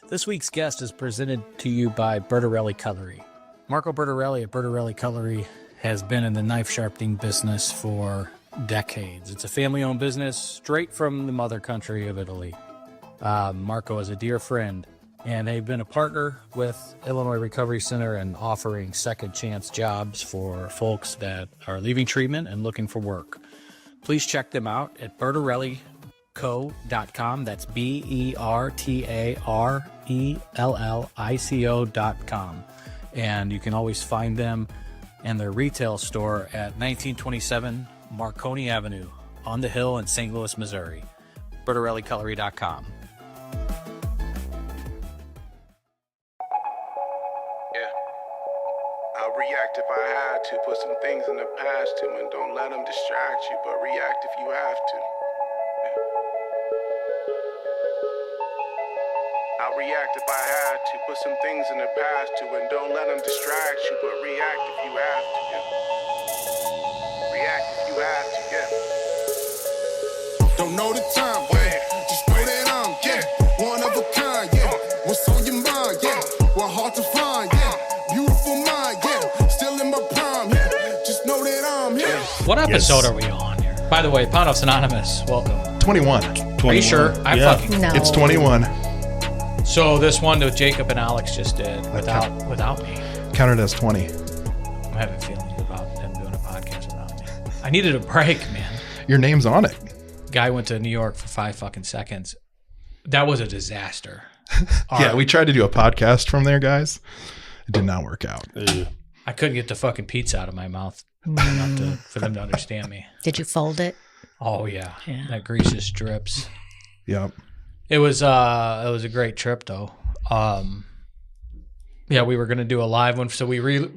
This week's guest is presented to you by Bertarelli Cutlery. Marco Bertarelli at Bertarelli Cutlery has been in the knife sharpening business for decades. It's a family-owned business straight from the mother country of Italy. Marco is a dear friend, and they've been a partner with Illinois Recovery Center and offering second chance jobs for folks that are leaving treatment and looking for work. Please check them out at bertarellico.com. That's BERTARELLICO.com. And you can always find them and their retail store at 1927 Marconi Avenue on the Hill in St. Louis, Missouri. bertarellicutlery.com. I'll react if I had to. Put some things in the past too, and don't let them distract you, but react if you have to. I'll react if I had to. Put some things in the past too, and don't let them distract you, but react if you have to. React if you have to, Don't know the time, just know that I'm, one of a kind, What's on your mind, What hard to find, Beautiful mind, Still in my prime, Just know that I'm here. What episode are we on here? By the way, Pondoff's Anonymous, welcome. 21. Are you sure? I fucking No. It's 21. So this one that Jacob and Alex just did without me. Counted as 20. I'm having feelings about him doing a podcast without me. I needed a break, man. Your name's on it. Guy went to New York for 5 fucking seconds. That was a disaster. Yeah, we tried to do a podcast from there, guys. It did not work out. I couldn't get the fucking pizza out of my mouth for them to understand me. Did you fold it? Oh yeah. That grease just drips. Yep. It was a great trip though. Yeah, we were gonna do a live one, so we re-released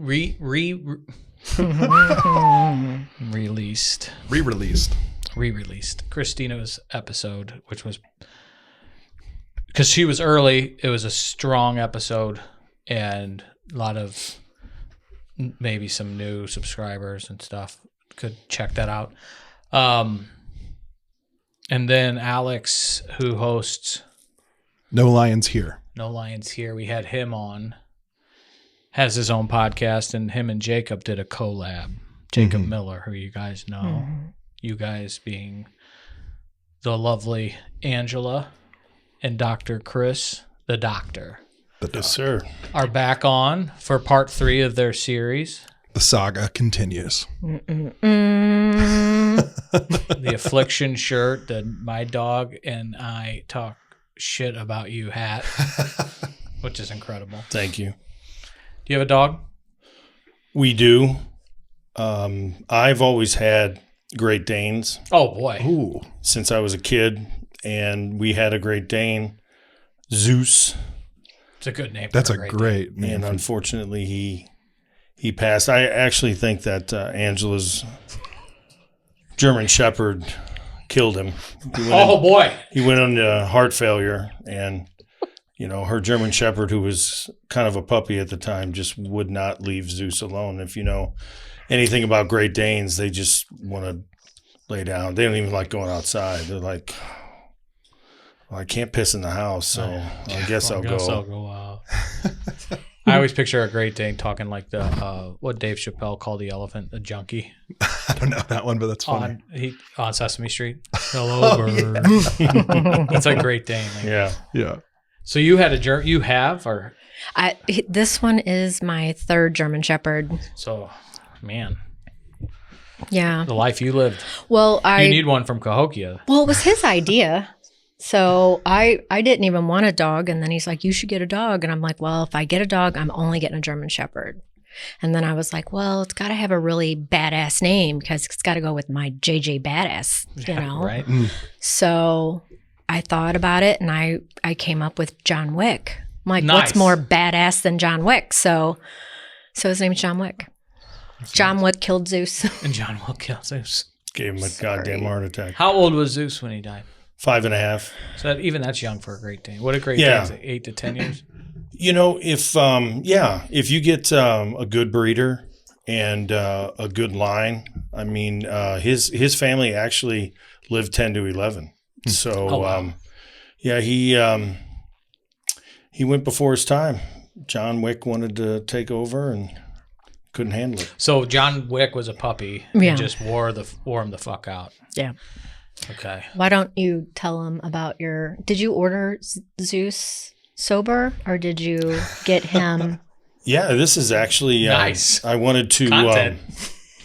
Christina's episode, which was because she was early. It was a strong episode and a lot of maybe some new subscribers and stuff could check that out. And then Alex, who hosts No Lions Here. We had him on, has his own podcast, and him and Jacob did a collab. Jacob Miller, who you guys know. You guys being the lovely Angela and Dr. Chris, the doctor. Yes, sir. Are back on for part 3 of their series. The saga continues. The affliction shirt, the my dog and I talk shit about you hat, which is incredible. Thank you. Do you have a dog? We do. I've always had Great Danes. Oh boy. Ooh. Since I was a kid, and we had a Great Dane, Zeus. It's a good name. That's a great name. And unfortunately, he passed. I actually think that Angela's German Shepherd killed him. Boy. He went into heart failure, and her German Shepherd, who was kind of a puppy at the time, just would not leave Zeus alone. If you know anything about Great Danes, they just want to lay down. They don't even like going outside. They're like, well, I can't piss in the house, so I guess I'll go out. I always picture a Great Dane talking like the what Dave Chappelle called the elephant, a junkie. I don't know that one, but that's funny. On Sesame Street. Hello, bird. That's a Great Dane. Yeah. So you had you have, or This one is my 3rd German Shepherd. So, man. Yeah. The life you lived. Well, you need one from Cahokia. Well, it was his idea. So I didn't even want a dog. And then he's like, you should get a dog. And I'm like, well, if I get a dog, I'm only getting a German Shepherd. And then I was like, well, it's got to have a really badass name because it's got to go with my JJ Badass, you know? Right. So I thought about it and I came up with John Wick. I'm like, Nice. What's more badass than John Wick? So his name's John Wick. John Wick killed Zeus. And John will kill Zeus. Gave him a goddamn heart attack. How old was Zeus when he died? 5.5. So that's young for a Great Dane. What a Great Dane is, 8 to 10 years? If you get a good breeder and a good line, I mean, his family actually lived 10 to 11. So, wow. he he went before his time. John Wick wanted to take over and couldn't handle it. So John Wick was a puppy. Yeah. And just wore him the fuck out. Yeah. Okay. Why don't you tell him about did you order Zeus sober or did you get him? Yeah, this is actually nice. I wanted to Content.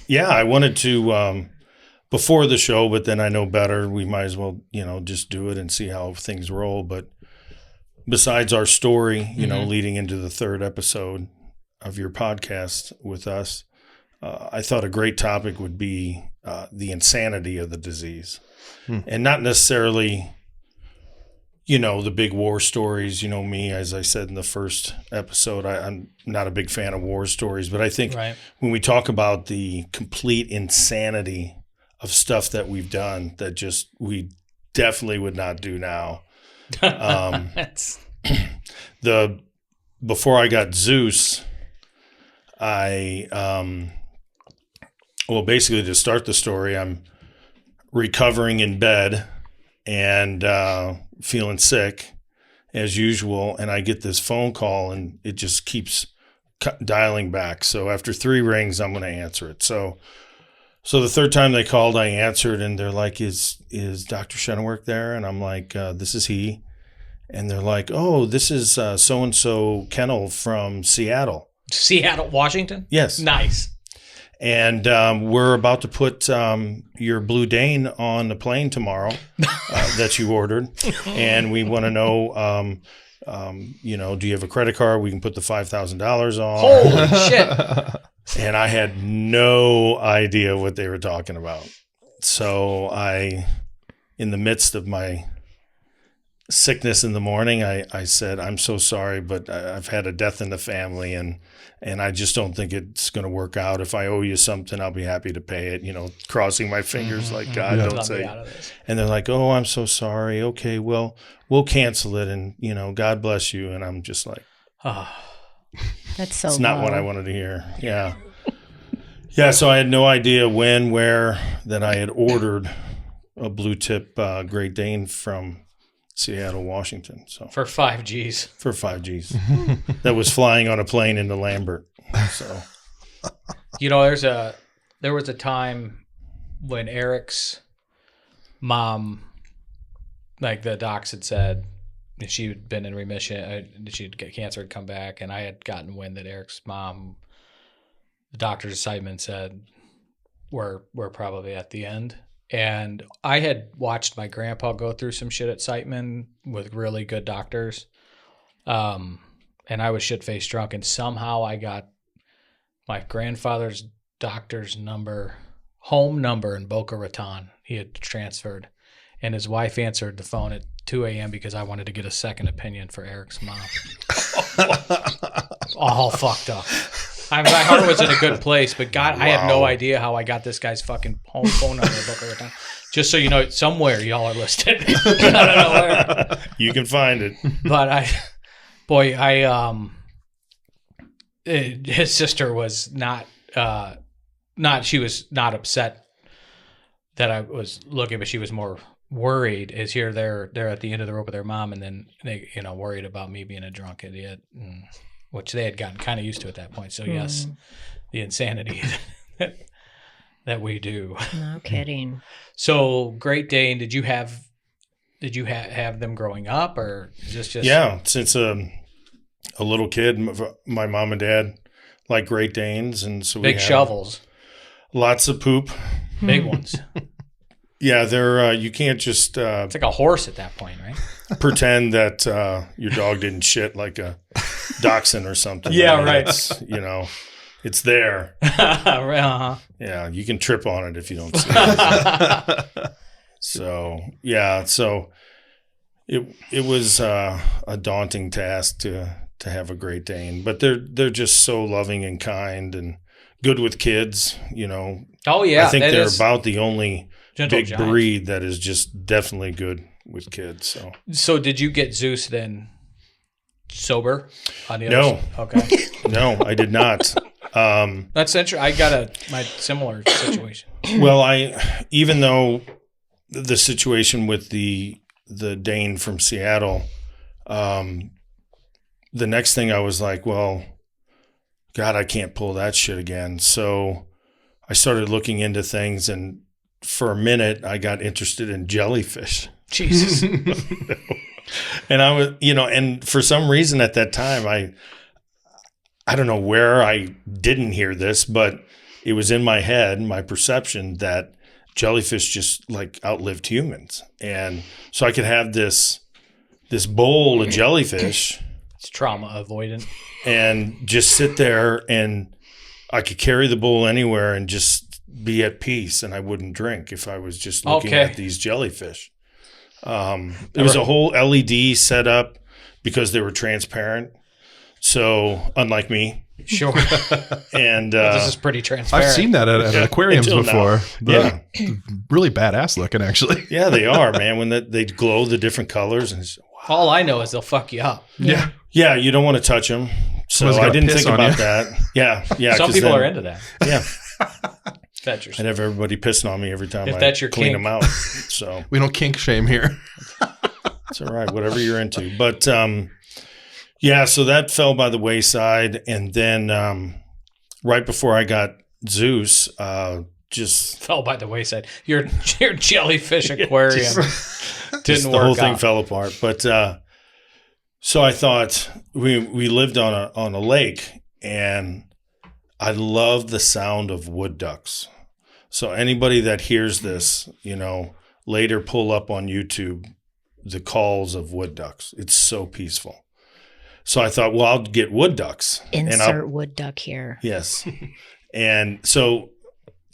I wanted to before the show, but then I know better. We might as well, just do it and see how things roll. But besides our story, leading into the third episode of your podcast with us, I thought a great topic would be the insanity of the disease. And not necessarily, the big war stories. Me, as I said in the first episode, I'm not a big fan of war stories, but I think when we talk about the complete insanity of stuff that we've done that just we definitely would not do now. Before I got Zeus, basically to start the story, I'm recovering in bed and feeling sick as usual, and I get this phone call and it just keeps dialing back. So after 3 rings, I'm going to answer it. So the third time they called, I answered, and they're like, is Dr. Schenewerk there? And I'm like, this is he. And they're like, oh, this is so-and-so Kennel from Seattle. Seattle, Washington? Yes. Nice. And we're about to put your Blue Dane on the plane tomorrow that you ordered. And we want to know, do you have a credit card? We can put the $5,000 on. Holy shit. And I had no idea what they were talking about. So in the midst of my sickness in the morning, I said, I'm so sorry, but I've had a death in the family and I just don't think it's going to work out. If I owe you something, I'll be happy to pay it, crossing my fingers like, God, don't say. And they're like, oh, I'm so sorry. Okay, well, we'll cancel it. And, God bless you. And I'm just like, That's so it's not what I wanted to hear. Yeah. Yeah. So I had no idea when, where that I had ordered a blue tip Great Dane from Seattle, Washington. So for 5 G's. For 5 G's. That was flying on a plane into Lambert. So, there was a time when Eric's mom, like the docs had said, she had been in remission. She'd get cancer, had come back, and I had gotten wind that Eric's mom, the doctor's assignment said, we're probably at the end. And I had watched my grandpa go through some shit at Siteman with really good doctors. And I was shit-faced drunk, and somehow I got my grandfather's doctor's home number in Boca Raton. He had transferred. And his wife answered the phone at 2 a.m. because I wanted to get a second opinion for Eric's mom. All fucked up. My heart was in a good place, but God, wow. I have no idea how I got this guy's fucking home phone number in Boca Raton. Just so you know, somewhere y'all are listed. I don't know where. You can find it. But his sister was she was not upset that I was looking, but she was more worried. They're at the end of the rope with their mom, and then they, worried about me being a drunk idiot, which they had gotten kind of used to at that point. So yes, the insanity that we do. No kidding. So Great Dane, did you have them growing up, or is this just? Yeah, since a little kid, my mom and dad like Great Danes, and so we big shovels, lots of poop, big ones. Yeah, they're you can't just it's like a horse at that point, right? Pretend that your dog didn't shit like a dachshund or something. Yeah, right. It's there. Uh-huh. Yeah, you can trip on it if you don't see it. So it was a daunting task to have a Great Dane, but they're just so loving and kind and good with kids. Oh yeah, I think they're about the only gentle big giants. breed that is just definitely good with kids. So did you get Zeus then sober? On the No. Okay. No, I did not. That's interesting. I got my similar situation. Well, even though the situation with the Dane from Seattle, the next thing I was like, well, God, I can't pull that shit again. So I started looking into things, and for a minute I got interested in jellyfish. Jesus. And I was, and for some reason at that time, I don't know where I didn't hear this, but it was in my head, my perception that jellyfish just like outlived humans. And so I could have this bowl of jellyfish. It's trauma avoidant. And just sit there, and I could carry the bowl anywhere and just be at peace, and I wouldn't drink if I was just looking at these jellyfish. It was a whole LED setup because they were transparent. So unlike me. Sure. And this is pretty transparent. I've seen that at aquariums before. Really badass looking, actually. Yeah, they are, man. When they glow the different colors. And wow. All I know is they'll fuck you up. Yeah. Yeah, you don't want to touch them. So I didn't think about that. Yeah. Some people are into that. Yeah. That's your I'd have everybody pissing on me every time I that's your clean kink. them out. So We don't kink shame here. it's all right, whatever you're into. But yeah, so that fell by the wayside. And then right before I got Zeus, just fell by the wayside. Your jellyfish aquarium didn't work. The whole thing out. fell apart. But so I thought we lived on a lake, and I love the sound of wood ducks. So anybody that hears this, later pull up on YouTube the calls of wood ducks. It's so peaceful. So I thought, well, I'll get wood ducks. Insert wood duck here. Yes. And so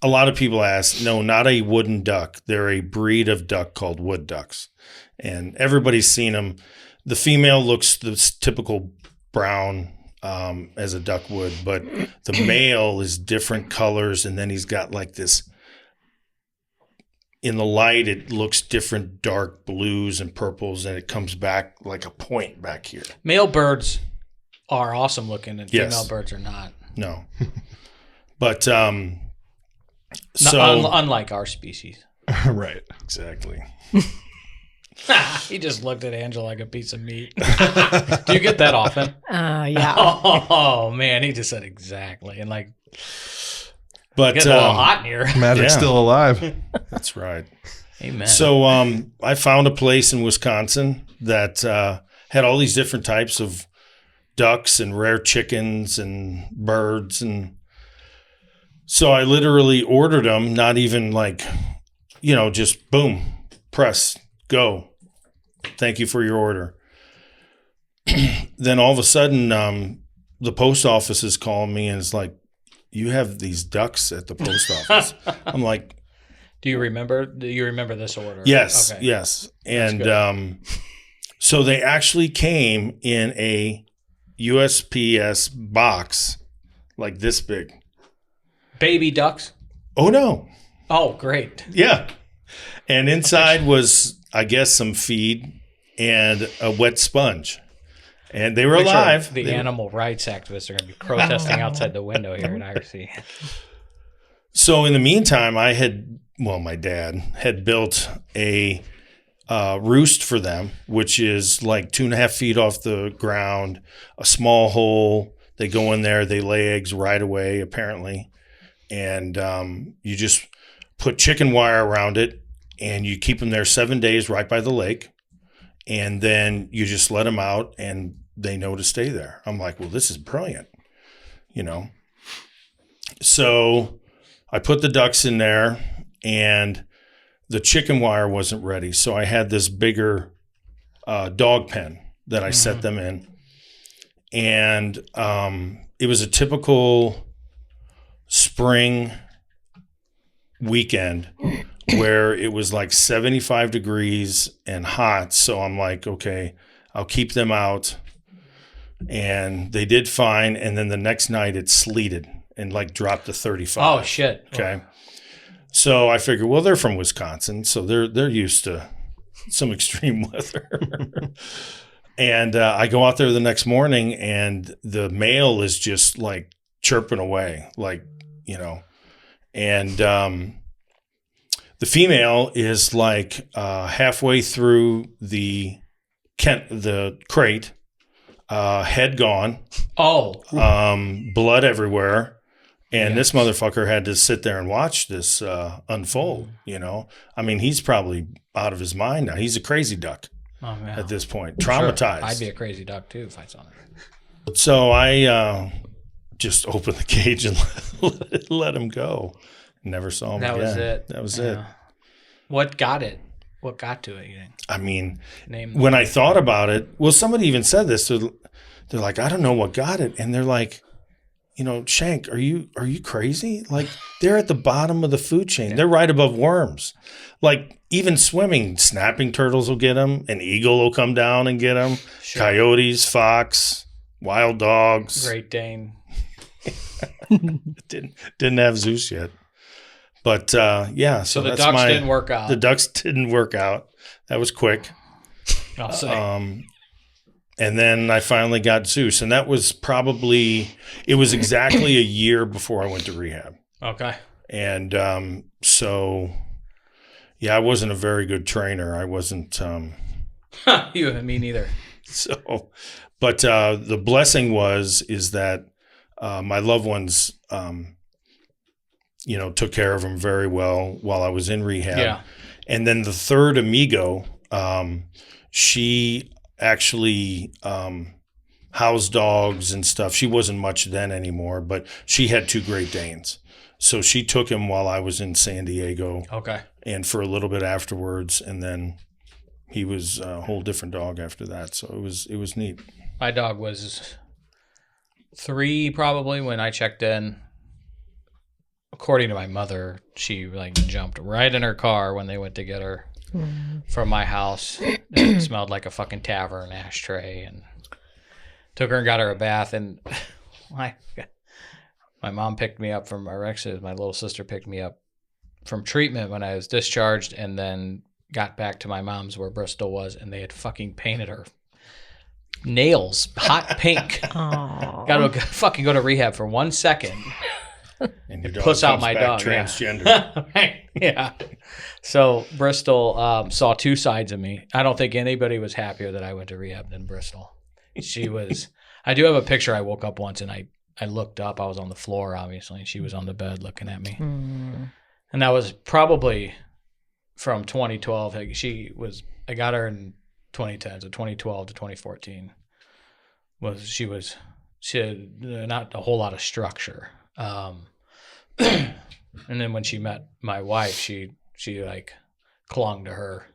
a lot of people ask, no, not a wooden duck. They're a breed of duck called wood ducks. And everybody's seen them. The female looks the typical brown as a duck would, but the male is different colors. And then he's got like this, in the light, it looks different dark blues and purples, and it comes back like a point back here. Male birds are awesome looking, and Yes. female birds are not. No. But unlike our species. Right. Exactly. He just looked at Angela like a piece of meat. Do you get that often? Yeah. Oh man, he just said exactly, and like, But getting a little hot in here. Magic's still alive. That's right. Amen. So I found a place in Wisconsin that had all these different types of ducks and rare chickens and birds. And so I literally ordered them, not even like, just boom, press, go. Thank you for your order. Then all of a sudden, the post office is calling me, and it's like, you have these ducks at the post office. I'm like, Do you remember this order? yes, Okay. yes. And so they actually came in a USPS box like this big. Baby ducks. Oh, no. Oh, great. Yeah. And inside was, I guess, some feed and a wet sponge. And they were Picture alive. The animal rights activists are going to be protesting outside the window here at IRC. So in the meantime, my dad had built a roost for them, which is like 2.5 feet off the ground, a small hole. They go in there, they lay eggs right away, apparently. And you just put chicken wire around it, and you keep them there 7 days right by the lake. And then you just let them out, and they know to stay there. I'm like, well, this is brilliant, So I put the ducks in there, and the chicken wire wasn't ready. So I had this bigger dog pen that I set them in. And it was a typical spring weekend where it was like 75 degrees and hot. So I'm like, okay, I'll keep them out. And they did fine. And then the next night it sleeted and like dropped to 35. Oh, shit. Okay. So I figured, well, they're from Wisconsin, so they're used to some extreme weather. And I go out there the next morning, and the male is just like chirping away, like, and the female is like halfway through the crate, head gone, blood everywhere. And this motherfucker had to sit there and watch this unfold, you know. I mean, he's probably out of his mind now. He's a crazy duck at this point, traumatized. Sure. I'd be a crazy duck, too, if I saw that. So I just opened the cage and let him go. Never saw him again. That was it. That was it. What got it? What got to it, you think? I mean, when I thought about it, well, somebody even said this. They're like, I don't know what got it. And they're like, you know, Shank, are you crazy? Like, they're at the bottom of the food chain. They're right above worms. Like, even swimming, snapping turtles will get them. An eagle will come down and get them. Sure. Coyotes, fox, wild dogs. Great Dane. Didn't have Zeus yet. But, yeah. So the ducks didn't work out. The ducks didn't work out. That was quick. I'll say. And then I finally got Zeus. And that was it was exactly a year before I went to rehab. Okay. And so, yeah, I wasn't a very good trainer. I wasn't. You and me neither. So, but the blessing is that my loved ones, you know, took care of him very well while I was in rehab. Yeah. And then the third Amigo, she actually housed dogs and stuff. She wasn't much then anymore, but she had 2 Great Danes. So she took him while I was in San Diego. Okay. And for a little bit afterwards, and then he was a whole different dog after that. So it was neat. My dog was 3 probably when I checked in. According to my mother, she like jumped right in her car when they went to get her from my house. It smelled like a fucking tavern ashtray, and took her and got her a bath. And my mom picked me up from, or actually my little sister picked me up from treatment when I was discharged, and then got back to my mom's where Bristol was, and they had fucking painted her nails hot pink. Got to fucking go to rehab for 1 second. And your dog puss out my dog. Transgender. Yeah. Right. Yeah. So Bristol saw 2 sides of me. I don't think anybody was happier that I went to rehab than Bristol. She was. I do have a picture. I woke up once and I looked up. I was on the floor, obviously, and she was on the bed looking at me. And that was probably from 2012. I got her in 2010, so 2012 to 2014. She had not a whole lot of structure. And then when she met my wife, she like clung to her.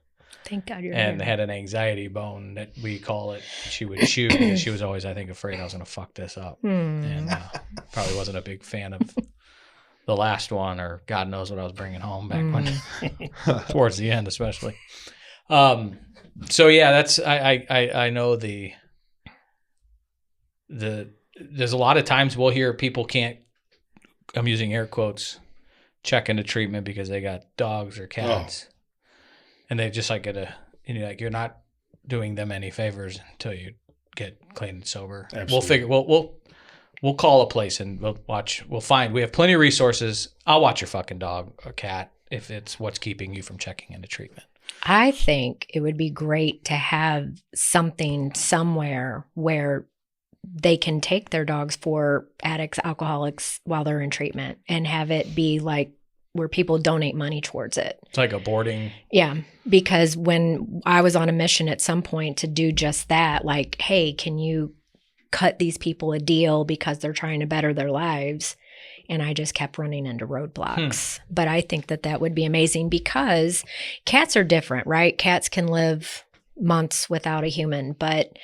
Thank God you're and here. had an anxiety bone that we call it. She would shoot because she was always, I think, afraid I was going to fuck this up. And probably wasn't a big fan of the last one, or God knows what I was bringing home back when, towards the end, especially. So yeah, that's, I know there's a lot of times we'll hear people can't, I'm using air quotes, check into treatment because they got dogs or cats. And they just like you're not doing them any favors until you get clean and sober. Absolutely. We'll call a place and we'll find, we have plenty of resources. I'll watch your fucking dog or cat if it's what's keeping you from checking into treatment. I think it would be great to have something somewhere where they can take their dogs for addicts, alcoholics while they're in treatment, and have it be like where people donate money towards it. It's like a boarding. Yeah. Because when I was on a mission at some point to do just that, like, hey, can you cut these people a deal because they're trying to better their lives? And I just kept running into roadblocks. But I think that would be amazing because cats are different, right? Cats can live months without a human. But,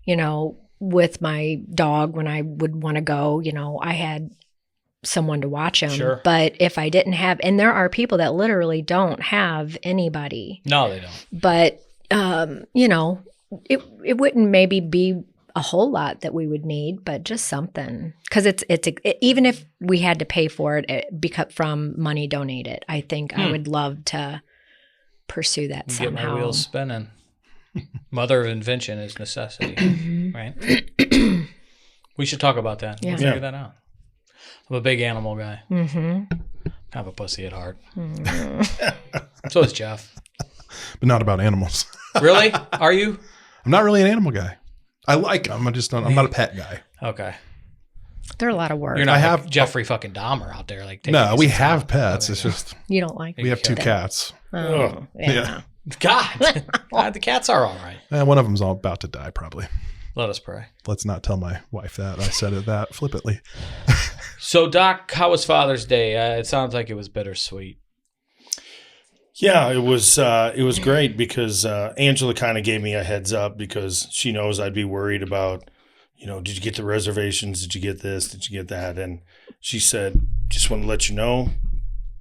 you know, with my dog, when I would want to go, you know, I had someone to watch him. Sure. But if I didn't have, and there are people that literally don't have anybody. No, they don't. But, you know, it wouldn't maybe be a whole lot that we would need, but just something. Because even if we had to pay for it from money donated, I think I would love to pursue that somehow. Get my wheels spinning. Mother of invention is necessity, right? We should talk about that. Yeah. We'll figure that out. I'm a big animal guy. Kind of a pussy at heart. So is Jeff. But not about animals. Really? Are you? I'm not really an animal guy. I like them. I'm not a pet guy. Okay. They're a lot of work. You're not I like have- Jeffrey fucking Dahmer out there. Like, taking No, these we things have out. pets. Okay. It's just You don't like we have 2 Okay. cats. Oh, yeah. Yeah. God. God, the cats are all right. And one of them's all about to die, probably. Let us pray. Let's not tell my wife that. I said it that flippantly. So, Doc, how was Father's Day? It sounds like it was bittersweet. Yeah, it was great because Angela kind of gave me a heads up because she knows I'd be worried about, did you get the reservations? Did you get this? Did you get that? And she said, just want to let you know,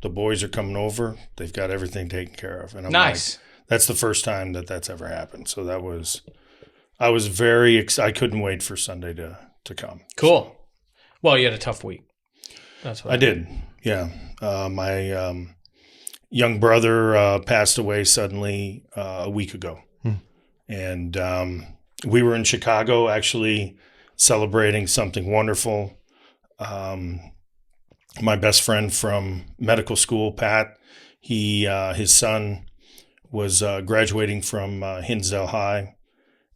the boys are coming over. They've got everything taken care of. And I'm Nice. like, that's the first time that's ever happened. So I was very I couldn't wait for Sunday to come. Cool. Well, you had a tough week. That's what I did. Yeah. My young brother passed away suddenly a week ago. And we were in Chicago actually celebrating something wonderful. My best friend from medical school, Pat, his son was graduating from Hinsdale High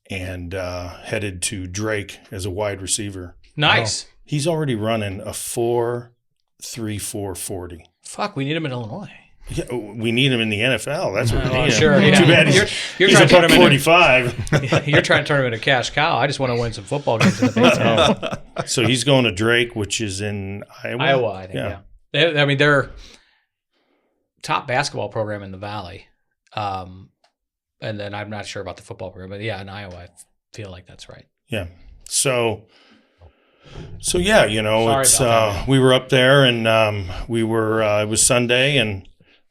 and headed to Drake as a wide receiver. Nice. He's already running a 4.34 40. Fuck, we need him in Illinois. Yeah, we need him in the NFL. That's what we need him. Sure. Yeah. Too bad You're he's trying to turn about him into 45. You're trying to turn him into a cash cow. I just want to win some football games in the baseball. So he's going to Drake, which is in Iowa. Iowa, I think. Yeah. They're top basketball program in the Valley. And then I'm not sure about the football program, but yeah, in Iowa, I feel like that's right. Yeah. So yeah, Sorry it's about that, we were up there and we were it was Sunday and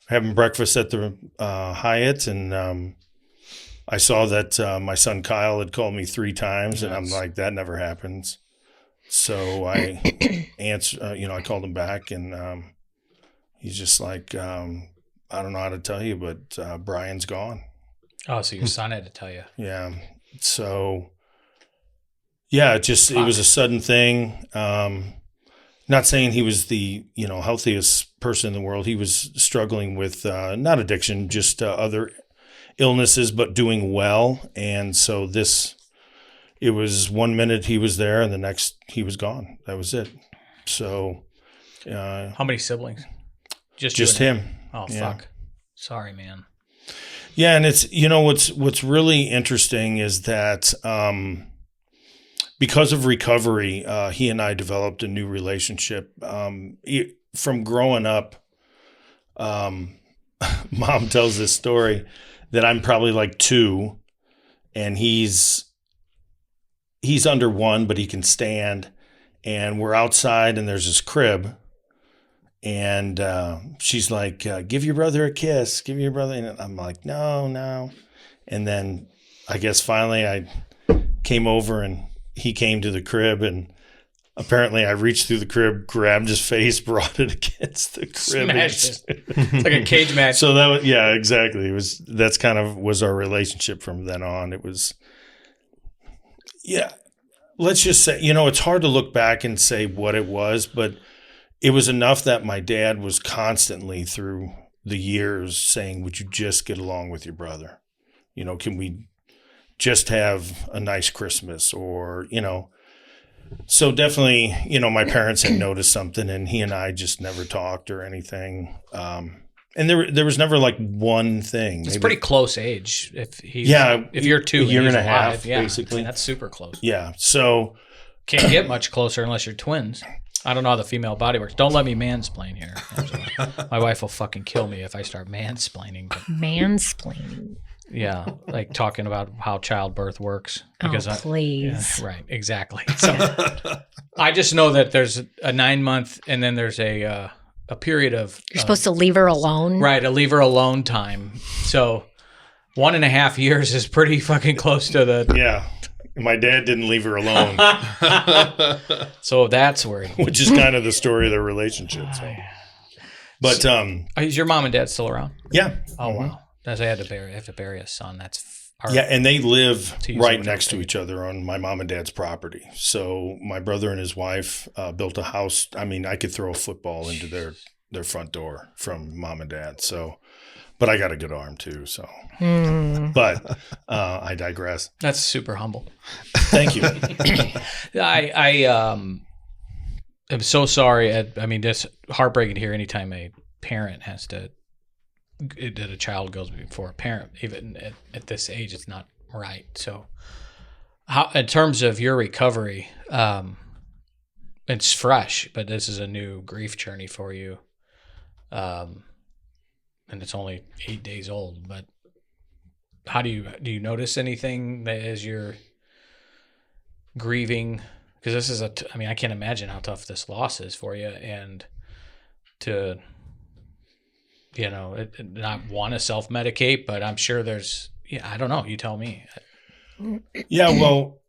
having breakfast at the Hyatt and I saw that my son Kyle had called me 3 times and I'm like, that never happens. So I I called him back and he's just like, I don't know how to tell you, but Brian's gone. Oh, so your son had to tell you. Yeah. So, yeah, it was a sudden thing. Not saying he was the, healthiest person in the world. He was struggling with not addiction, just other illnesses, but doing well. And so it was 1 minute he was there and the next he was gone. That was it. So. How many siblings? Just him. Oh, Yeah. fuck. Sorry, man. Yeah, and it's what's really interesting is that because of recovery, he and I developed a new relationship. From growing up, Mom tells this story that I'm probably like 2, and he's under 1, but he can stand. And we're outside, and there's this crib. And she's like, give your brother a kiss. Give your brother. And I'm like, no. And then I guess finally I came over and he came to the crib. And apparently I reached through the crib, grabbed his face, brought it against the crib. Smashed it. It's like a cage match. So that was, yeah, exactly. That's kind of was our relationship from then on. It was, yeah, let's just say, it's hard to look back and say what it was, but it was enough that my dad was constantly through the years saying, would you just get along with your brother? Can we just have a nice Christmas or, so definitely, my parents had noticed something and he and I just never talked or anything. And there was never like one thing. It's pretty close age. If you're 2, a year and a half, alive, yeah, basically. that's super close. Yeah. So Can't get much closer unless you're twins. I don't know how the female body works. Don't let me mansplain here, Angela. My wife will fucking kill me if I start mansplaining. But Mansplaining. yeah, like talking about how childbirth works. Please. Yeah, right, exactly. So I just know that there's a 9-month and then there's a period of You're supposed to leave her alone. right, a leave her alone time. So 1.5 years is pretty fucking close to the. yeah, my dad didn't leave her alone, So that's where. which is kind of the story of their relationship. So. But Is your mom and dad still around? yeah. Oh wow, that's I have to bury a son. That's Yeah, and they live To use right the next to word. each other on my mom and dad's property. So my brother and his wife built a house. I mean, I could throw a football into their front door from mom and dad. So, but I got a good arm too. So, but I digress. That's super humble. Thank you. I am so sorry. I mean, it's heartbreaking to hear anytime a parent has to, that a child goes before a parent, even at this age, it's not right. So how, in terms of your recovery, it's fresh, but this is a new grief journey for you. And it's only 8 days old, but how do you notice anything that as you're grieving? Because this is I mean, I can't imagine how tough this loss is for you, and to, not want to self-medicate, but I'm sure there's, I don't know. You tell me. Yeah. Well,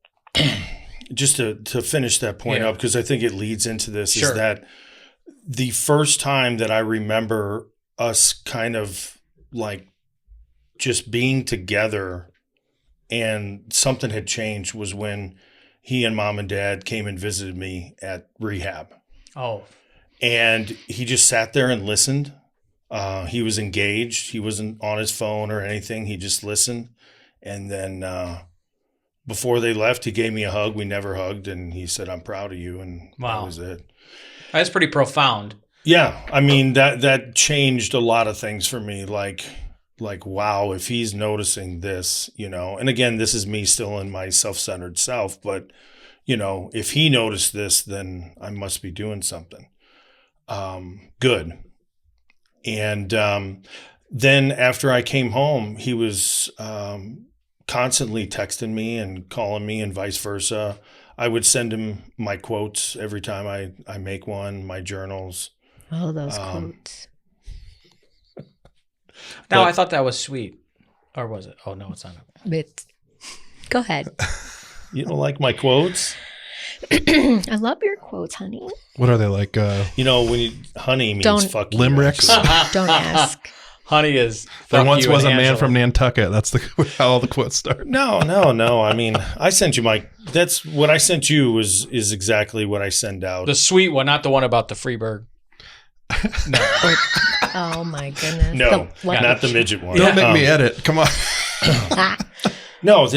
just to finish that point up, because I think it leads into this, is that the first time that I remember us kind of like just being together and something had changed was when he and mom and dad came and visited me at rehab. Oh. And he just sat there and listened. He was engaged. He wasn't on his phone or anything. He just listened. And then before they left, he gave me a hug. We never hugged. And he said, "I'm proud of you." And that was it. That's pretty profound. Yeah. I mean, that changed a lot of things for me. Like, wow, if he's noticing this, and again, this is me still in my self-centered self, but, if he noticed this, then I must be doing something good. And then after I came home, he was constantly texting me and calling me and vice versa. I would send him my quotes every time I make one, my journals. Oh, those quotes. I thought that was sweet. Or was it? Oh, no, it's not. Go ahead. You don't like my quotes? I love your quotes, honey. What are they like? Honey means fuck you. Limericks? Don't ask. Honey is there once was a man from Nantucket. That's how all the quotes start. No. I mean, I sent you that's what I sent you is exactly what I send out. The sweet one, not the one about the Freeburg. No. Oh my goodness. No, not the midget one. Don't make me edit. Come on. No,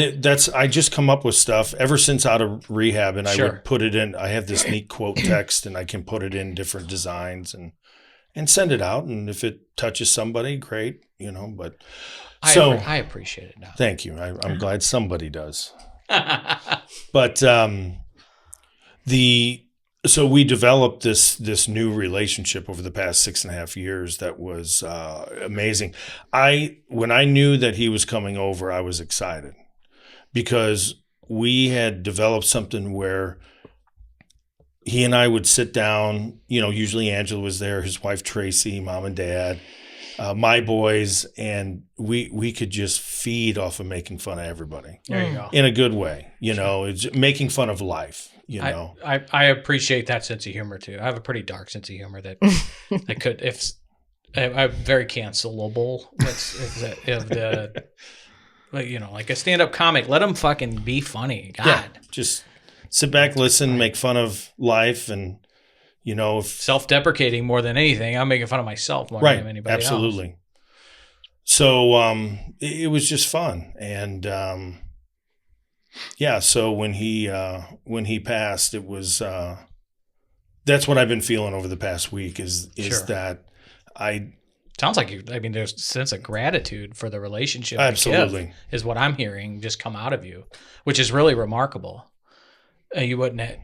I just come up with stuff ever since out of rehab, and I would put it in. I have this neat quote text, and I can put it in different designs and send it out. And if it touches somebody, great, But I appreciate it now. Thank you. I'm glad somebody does. But so we developed this new relationship over the past 6.5 years that was amazing. When I knew that he was coming over, I was excited because we had developed something where he and I would sit down, usually Angela was there, his wife Tracy, mom and dad, my boys, and we could just feed off of making fun of everybody. There you go. In a good way, it's making fun of life. I appreciate that sense of humor too. I have a pretty dark sense of humor that I could, if I'm very cancelable. Like a stand-up comic, let them fucking be funny. God, yeah, just sit back, listen, make fun of life, and self-deprecating more than anything. I'm making fun of myself more than anybody else. Absolutely. So it was just fun, and so when he passed, it was that's what I've been feeling over the past week is that sounds like you. I mean, there's a sense of gratitude for the relationship. Absolutely, is what I'm hearing just come out of you, which is really remarkable. You wouldn't,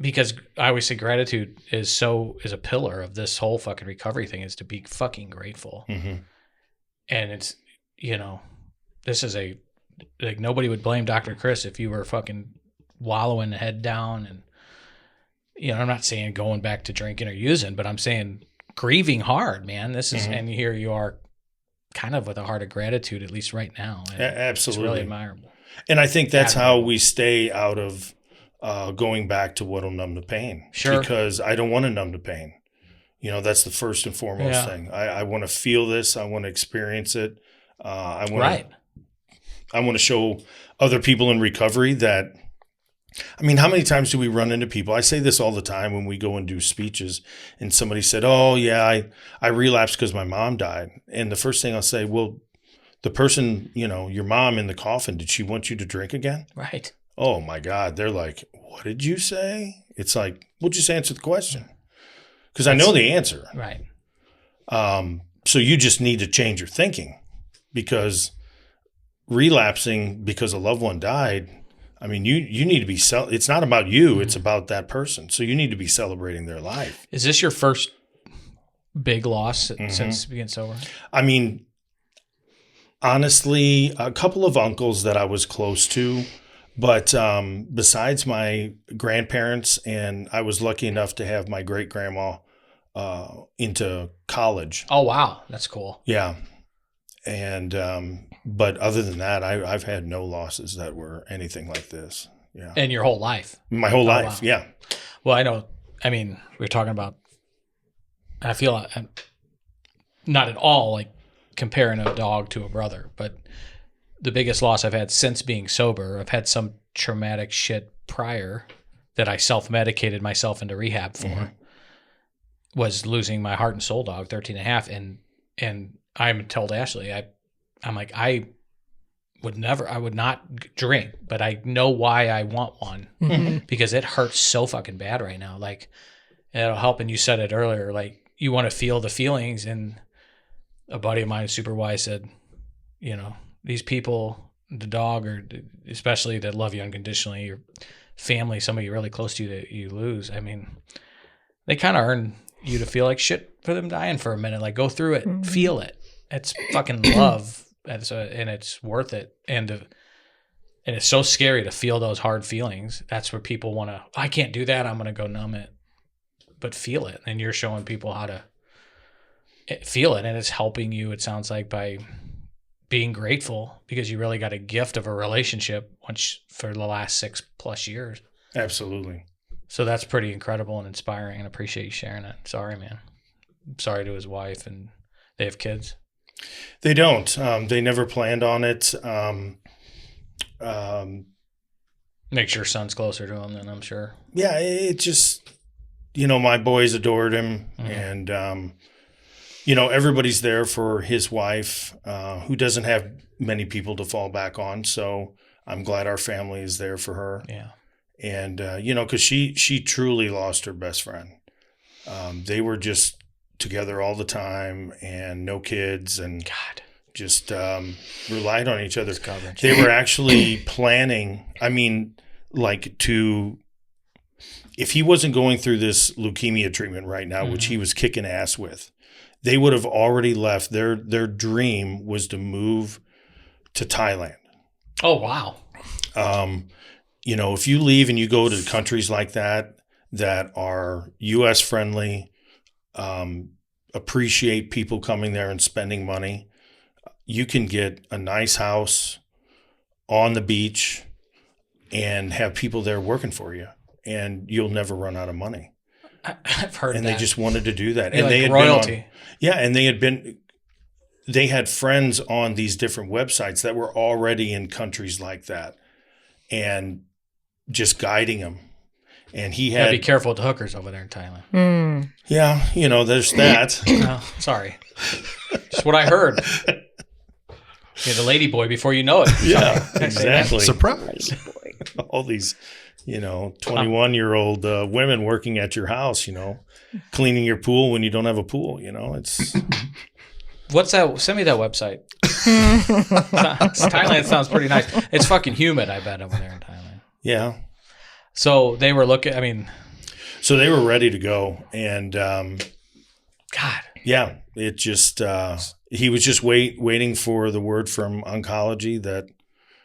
because I always say gratitude is a pillar of this whole fucking recovery thing, is to be fucking grateful. Mm-hmm. And it's this is like nobody would blame Dr. Chris if you were fucking wallowing head down, and I'm not saying going back to drinking or using, but I'm saying grieving hard, man. This is, and here you are kind of with a heart of gratitude, at least right now. And absolutely. It's really admirable. And I think that's how we stay out of going back to what'll numb the pain. Sure. Because I don't want to numb the pain. That's the first and foremost thing. I want to feel this. I want to experience it. I want to show other people in recovery that I mean, how many times do we run into people? I say this all the time when we go and do speeches and somebody said, oh yeah, I relapsed because my mom died. And the first thing I'll say, well, the person, your mom in the coffin, did she want you to drink again? Right. Oh my God. They're like, what did you say? It's like, well, just answer the question. Because I know the answer. Right. So you just need to change your thinking, because relapsing because a loved one died, I mean, you need to be, it's not about you, it's about that person. So you need to be celebrating their life. Is this your first big loss since being sober? I mean, honestly, a couple of uncles that I was close to, but besides my grandparents, and I was lucky enough to have my great grandma into college. Oh, wow. That's cool. Yeah. And, but other than that, I've had no losses that were anything like this. Yeah. And your whole life? My whole life. Wow. Yeah. Well, I know, I mean, we're talking about, I feel I'm not at all like comparing a dog to a brother, but the biggest loss I've had since being sober, I've had some traumatic shit prior that I self-medicated myself into rehab for, was losing my heart and soul dog, 13 and a half. And I told Ashley, I'm like, I would not drink, but I know why I want one, because it hurts so fucking bad right now. Like, it'll help. And you said it earlier, like, you want to feel the feelings. And a buddy of mine, super wise, said, these people, the dog, or especially that love you unconditionally, your family, somebody really close to you that you lose, I mean, they kind of earn you to feel like shit for them dying for a minute. Like, go through it, feel it. It's fucking love, and it's worth it. And it's so scary to feel those hard feelings. That's where people want to, I can't do that, I'm going to go numb it. But feel it. And you're showing people how to feel it. And it's helping you, it sounds like, by being grateful, because you really got a gift of a relationship for the last 6+ years. Absolutely. So that's pretty incredible and inspiring, and appreciate you sharing it. Sorry, man. Sorry to his wife, and they have kids. They don't. They never planned on it. Make sure son's closer to him, then, I'm sure. Yeah, it just, my boys adored him, and everybody's there for his wife, who doesn't have many people to fall back on. So I'm glad our family is there for her. Yeah. And, because she truly lost her best friend. They were just together all the time, and no kids, and God, just relied on each other. They were actually planning, if he wasn't going through this leukemia treatment right now, which he was kicking ass with, they would have already left. Their dream was to move to Thailand. Oh, wow. If you leave and you go to countries like that are U.S. friendly, appreciate people coming there and spending money, you can get a nice house on the beach and have people there working for you, and you'll never run out of money. I've heard and that. they just wanted to do that. You're And like they had royalty. and they had friends on these different websites that were already in countries like that, and just guiding them. And he had, be careful with the hookers over there in Thailand. yeah, there's that. Oh, sorry. Just what I heard. You're the lady boy before you know it. Yeah, exactly. Surprise. All these, 21-year-old women working at your house, cleaning your pool when you don't have a pool, it's. What's that? Send me that website. Thailand sounds pretty nice. It's fucking humid, I bet, over there in Thailand. Yeah. So they were looking, So they were ready to go. And, God. Yeah, it just, he was just waiting for the word from oncology that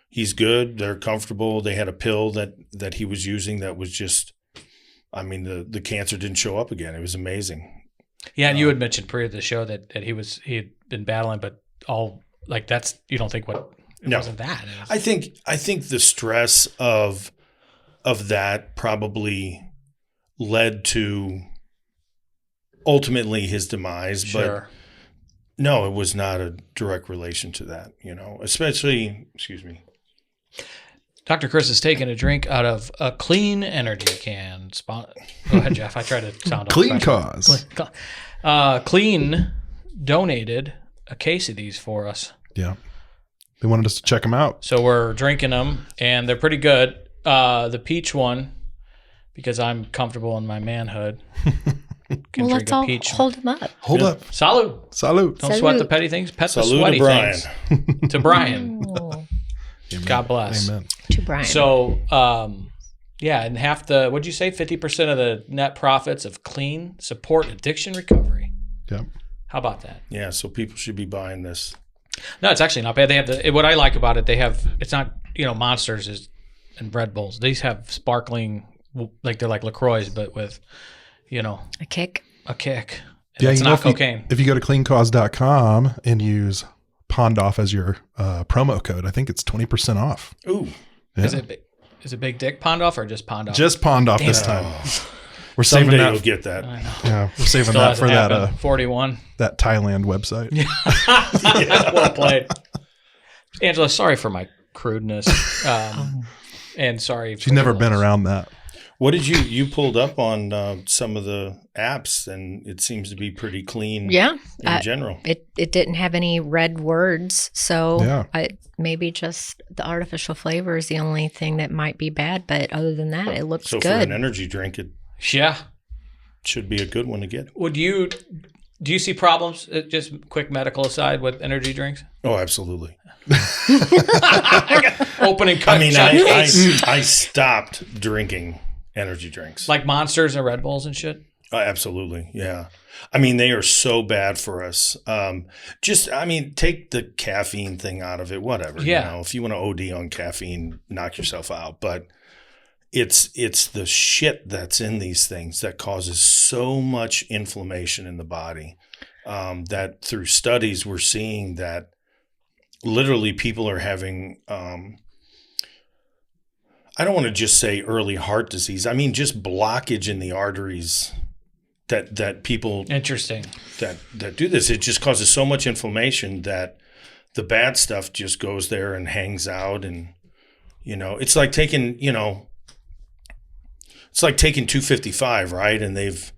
he's good, they're comfortable. They had a pill that he was using that was just, the cancer didn't show up again. It was amazing. Yeah, and you had mentioned pre the show that he had been battling, but all like that's, you don't think wasn't that? I think the stress of that probably led to ultimately his demise. Sure. But no, it was not a direct relation to that, especially, excuse me. Dr. Chris is taking a drink out of a clean energy can. Go ahead, Jeff. I try to sound Clean cause. Clean donated a case of these for us. Yeah. They wanted us to check them out. So we're drinking them, and they're pretty good. The peach one, because I'm comfortable in my manhood, can drink let's a all peach. hold them up. Hold up. Salud. Salute. Don't sweat the petty things. Pet the Salute sweaty to Brian. things. To Brian. Oh, God bless. Amen. to Brian. So, and what'd you say? 50% of the net profits of Clean support addiction recovery. Yep. How about that? Yeah, so people should be buying this. No, it's actually not bad. They have what I like about it. They have, it's not, Monsters and Red Bulls. These have sparkling, like they're like LaCroix, but with, a kick. a kick. And Yeah, it's not cocaine. If you go to cleancause.com and use Pondoff as your promo code, I think it's 20% off. Ooh. Yeah. Is it Big Dick Pondoff or just Pondoff? Just Pondoff this time. We're saving Someday that. you'll get that. I know. Yeah, we're saving Still that for hasn't that happened. 41. that Thailand website. Well played. Angela, sorry for my crudeness. And sorry. She's never been around that. What did you pulled up on some of the apps, and it seems to be pretty clean Yeah. in general. It didn't have any red words, so Yeah. maybe just the artificial flavor is the only thing that might be bad. But other than that, it looks So for good. an energy drink, it Yeah. should be a good one to get. Do you see problems, just quick medical aside, with energy drinks? Oh, absolutely. Open and cut. I mean, shut case. I stopped drinking energy drinks. Like Monsters and Red Bulls and shit? Absolutely. Yeah. I mean, they are so bad for us. Take the caffeine thing out of it, whatever. Yeah. If you want to OD on caffeine, knock yourself out. But it's the shit that's in these things that causes so much inflammation in the body, that through studies we're seeing that literally people are having, I don't want to just say early heart disease. I mean, just blockage in the arteries that people Interesting. that do this. It just causes so much inflammation that the bad stuff just goes there and hangs out. And, it's like taking, it's like taking 255, right? And they've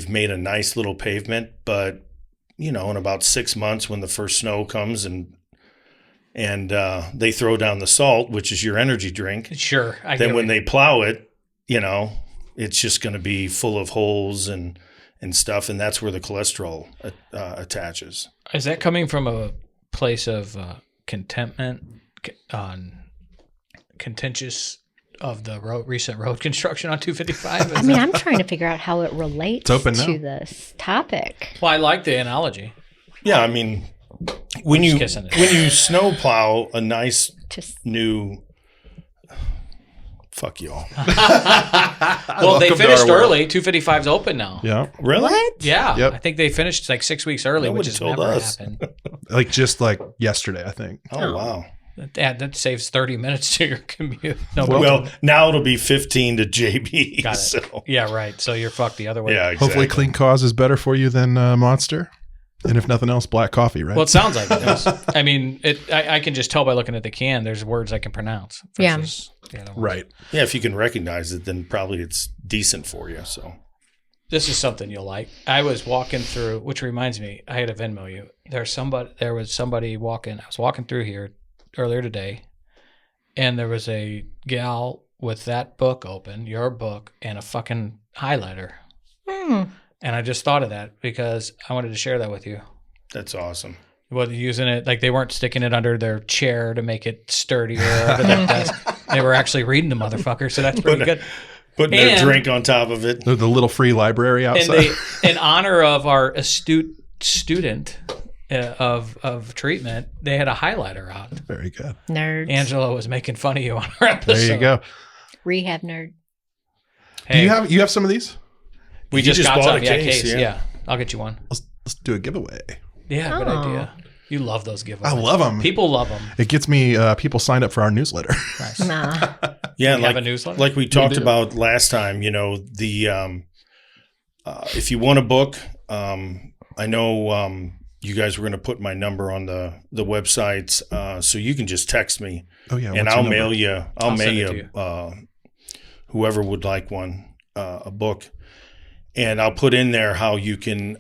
made a nice little pavement, but, in about 6 months when the first snow comes and they throw down the salt, which is your energy drink. Sure. Then when they plow it, it's just going to be full of holes and stuff, and that's where the cholesterol attaches. Is that coming from a place of contentment contentious of the recent road construction on 255? I'm trying to figure out how it relates It's open to now. this topic. Well, I like the analogy. Yeah, I mean, when you kissing it. snow plow a nice Just new fuck y'all. Well, they Welcome to finished our world. early. 255's open now. Yeah. Really? what? Yeah. Yep. I think they finished like 6 weeks early, Nobody which has told never us. happened. Just like yesterday, I think. Oh wow. That saves 30 minutes to your commute. No, Well, now it'll be 15 to JB. got it. So. Yeah, right. So you're fucked the other way. Yeah, exactly. Hopefully Clean Cause is better for you than Monster. And if nothing else, black coffee, right? Well, it sounds like it is. I mean, I can just tell by looking at the can. There's words I can pronounce. Versus the other ones. Right. Yeah, if you can recognize it, then probably it's decent for you. So This is something you'll like. I was walking through, which reminds me, I had to Venmo you. There was somebody walking. I was walking through here earlier today, and there was a gal with that book open, your book, and a fucking highlighter. And I just thought of that because I wanted to share that with you. that's awesome. Well, using it like they weren't sticking it under their chair to make it sturdier over their desk. They were actually reading the motherfucker, so that's pretty good. Putting And- a drink on top of it. The little free library And outside. in honor of our astute student of treatment, they had a highlighter out. Very good. Nerds. Angela was making fun of you on our episode. There you go. Rehab nerd. Hey, Do you have some of these? we You just just got bought some. a Yeah, case, case. yeah. Yeah, I'll get you one. Let's do a giveaway. Yeah, good Oh. idea. You love those giveaways. I love them. People love them. It gets me people signed up for our newsletter. Nice. Nah. Yeah, We like, have a newsletter? like we talked do. about last time, the if you want a book, I know you guys were going to put my number on the websites, so you can just text me. Oh yeah, and what's I'll your mail number? you. I'll mail send it you, to whoever would like one, a book, and I'll put in there how you can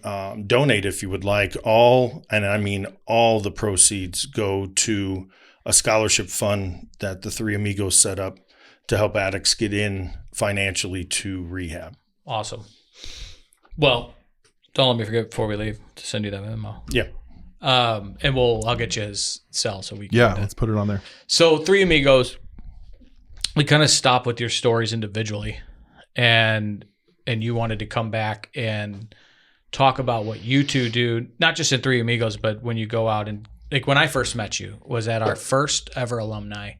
donate if you would like. All the proceeds go to a scholarship fund that the three Amigos set up to help addicts get in financially to rehab. Awesome. Well, don't let me forget before we leave to send you that memo. Yeah. And I'll get you his cell so we can. Yeah, let's put it on there. So three Amigos, we kind of stop with your stories individually, and you wanted to come back and talk about what you two do, not just in Three Amigos, but when you go out and, like, when I first met you was at our first ever alumni,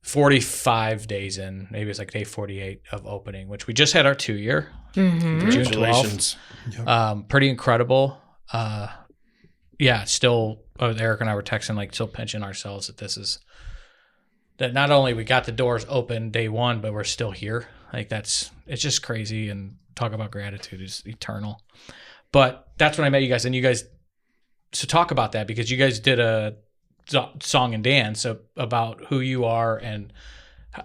45 days in, maybe it's like day 48 of opening, which we just had our 2-year. Mm-hmm. June 12th. Congratulations. Pretty incredible. Still, Eric and I were texting, like, still pinching ourselves that not only we got the doors open day one, but we're still here. Like, it's just crazy, and talk about gratitude is eternal. But that's when I met you guys, and you guys, so talk about that, because you guys did a song and dance about who you are and,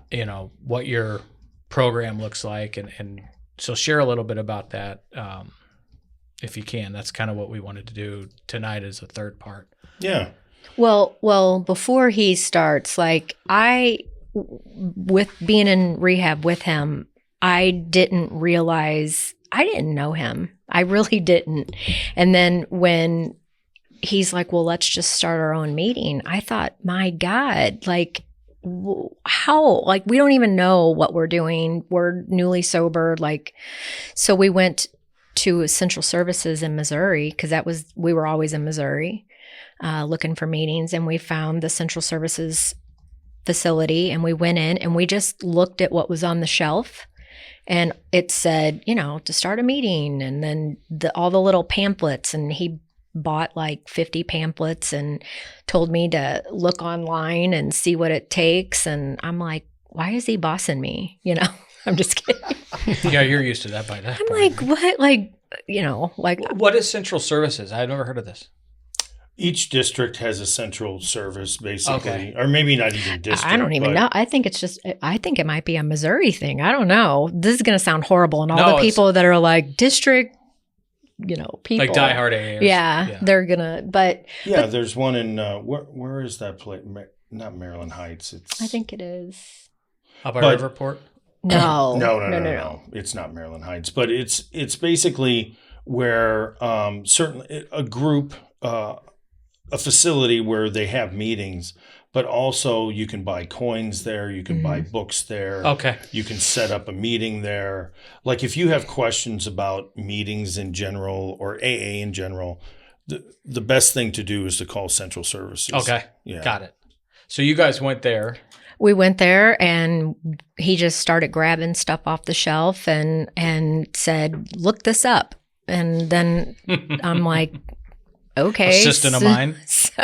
you know, what your program looks like. And so share a little bit about that. If you can. That's kind of what we wanted to do tonight as a third part. Yeah. Well, before he starts, like, with being in rehab with him, I didn't realize, I didn't know him. I really didn't. And then when he's like, well, let's just start our own meeting, I thought, my God, like, how? Like, we don't even know what we're doing. We're newly sober. Like, so we went to Essential Services in Missouri, because we were always in Missouri looking for meetings, and we found the Central Services facility, and we went in and we just looked at what was on the shelf, and it said, you know, to start a meeting, and then all the little pamphlets, and he bought like 50 pamphlets and told me to look online and see what it takes, and I'm like, why is he bossing me? You know, I'm just kidding. Yeah, you're used to that by that. I'm like, what? Like, you know, like, what is Central Services? I've never heard of this. Each district has a central service, basically, Okay. or maybe not even district. I don't even know. I think it might be a Missouri thing. I don't know. This is going to sound horrible. And all the people that are like district, you know, people. Like diehard AAers. Yeah, they're going to, but there's one in, where is that place? Not Maryland Heights. I think it is. Up by Riverport? No. It's not Maryland Heights, but it's basically where certainly a group, a facility where they have meetings, but also you can buy coins there, you can buy books there. Okay. You can set up a meeting there. Like, if you have questions about meetings in general or AA in general, the best thing to do is to call Central Services. Okay. Yeah. Got it. So you guys went there. We went there, and he just started grabbing stuff off the shelf and said, look this up. And then I'm like, okay. Assistant of mine. So,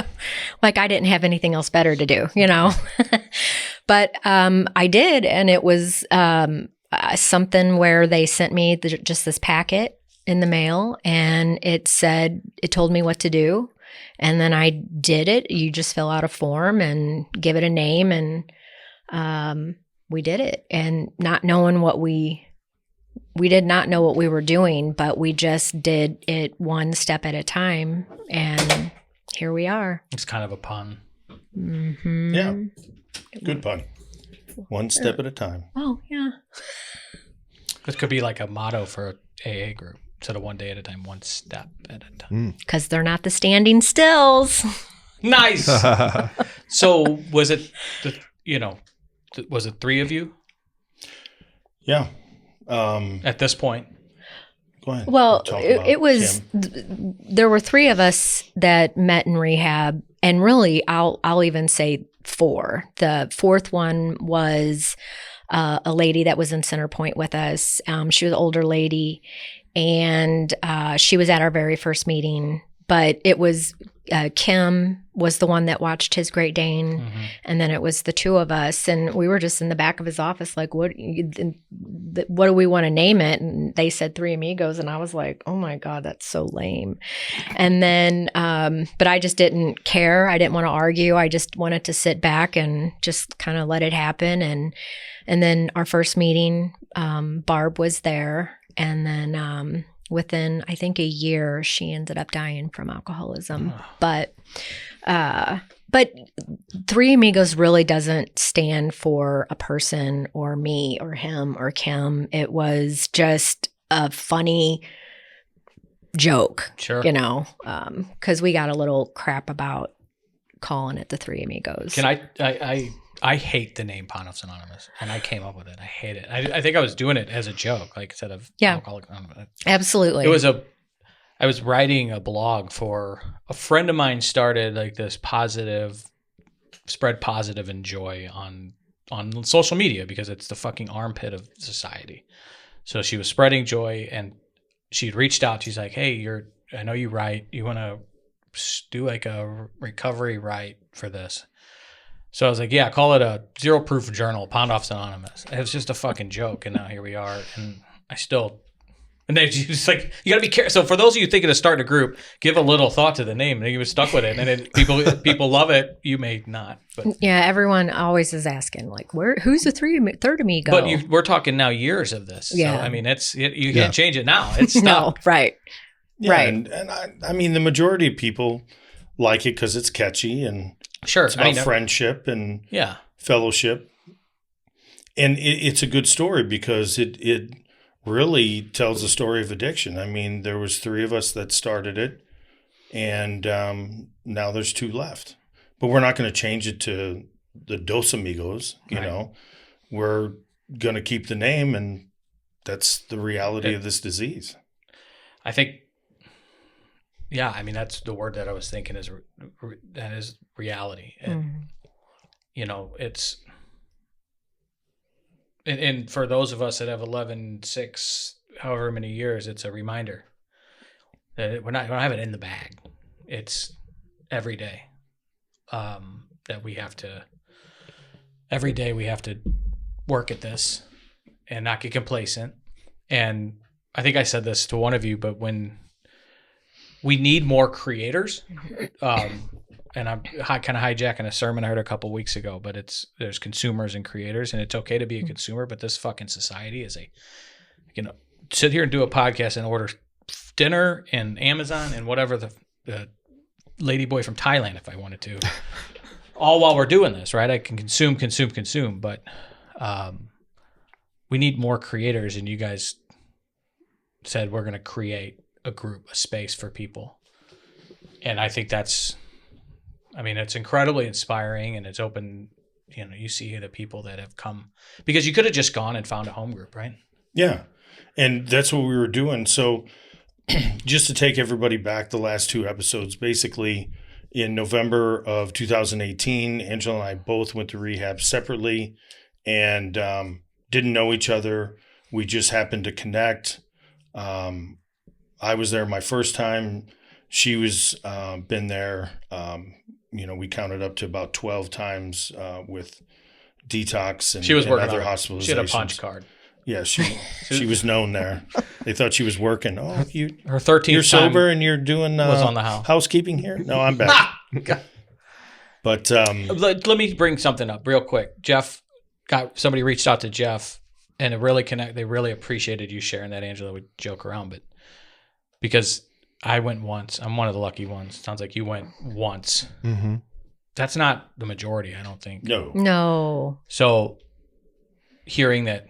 like, I didn't have anything else better to do, you know. But I did, and it was something where they sent me just this packet in the mail, and it told me what to do, and then I did it. You just fill out a form and give it a name, and we did it. And not knowing we did not know what we were doing, but we just did it one step at a time, and here we are. It's kind of a pun. Mm-hmm. Yeah. Good pun. One step at a time. Oh, yeah. This could be like a motto for an AA group. Instead of one day at a time, one step at a time. Because they're not the standing stills. Nice. So was it, was it 3 of you? Yeah. At this point? Go ahead. Well, Talk it about was, Kim. there were 3 of us that met in rehab, and really, I'll even say 4. The 4th one was a lady that was in Center Point with us. She was an older lady, and she was at our very first meeting But it was Kim was the one that watched his Great Dane, and then it was the two of us, and we were just in the back of his office like, what do we want to name it? And they said Three Amigos, and I was like, oh my God, that's so lame. And then but I just didn't care. I didn't want to argue. I just wanted to sit back and just kind of let it happen. And then our first meeting, Barb was there, and then within, I think, a year, she ended up dying from alcoholism. But Three Amigos really doesn't stand for a person or me or him or Kim. It was just a funny joke, Sure. you know, because we got a little crap about calling it the Three Amigos. Can I hate the name Pondoff's Anonymous, and I came up with it. I hate it. I think I was doing it as a joke, like instead of Alcoholics Anonymous. Absolutely. I was writing a blog for a friend of mine, started like this spread positive and joy on social media because it's the fucking armpit of society. So she was spreading joy, and she'd reached out. She's like, hey, I know you write. You want to do like a recovery write for this? So I was like, yeah, call it a zero proof journal, Pondoff's Anonymous. It was just a fucking joke. And now here we are. And they just like, you gotta be careful. So for those of you thinking of starting a group, give a little thought to the name. And you were stuck with it. And people love it. You may not. But yeah, everyone always is asking, like, who's the third amigo? But we're talking now years of this. Yeah. So, I mean, you can't change it now. It's stuck. No, right. Yeah, right. And I mean, the majority of people like it because it's catchy and sure, it's about friendship and fellowship. And it's a good story because it really tells the story of addiction. I mean, there was 3 of us that started it, and now there's 2 left. But we're not going to change it to the Dos Amigos, you know. We're going to keep the name, and that's the reality of this disease. I think, yeah, I mean, that's the word that I was thinking is that is reality. And, you know, it's, and for those of us that have 11, 6, however many years, it's a reminder that we don't have it in the bag. It's every day that we have to, every day we have to work at this and not get complacent. And I think I said this to one of you, but when we need more creators, and I'm kind of hijacking a sermon I heard a couple weeks ago, but there's consumers and creators, and it's okay to be a consumer, but this fucking society is sit here and do a podcast and order dinner and Amazon and whatever the lady boy from Thailand, if I wanted to, all while we're doing this, right? I can consume, but we need more creators, and you guys said we're going to create a group, a space for people. And I think it's incredibly inspiring, and it's open, you know, you see the people that have come, because you could have just gone and found a home group, right? Yeah. And that's what we were doing. So just to take everybody back the last 2 episodes, basically in November of 2018, Angela and I both went to rehab separately and didn't know each other. We just happened to connect. I was there my first time. She was been there. We counted up to about 12 times with detox and, she was working other on hospitalizations. She had a punch card. Yeah, she was known there. They thought she was working. Oh, her 13th you're sober and you're doing was on the house. Housekeeping here? No, I'm back. But let me bring something up real quick. Somebody reached out to Jeff, and it really they really appreciated you sharing that. Angela would joke around, but because I went once, I'm one of the lucky ones. Sounds like you went once. Mm-hmm. That's not the majority, I don't think. No. So hearing that,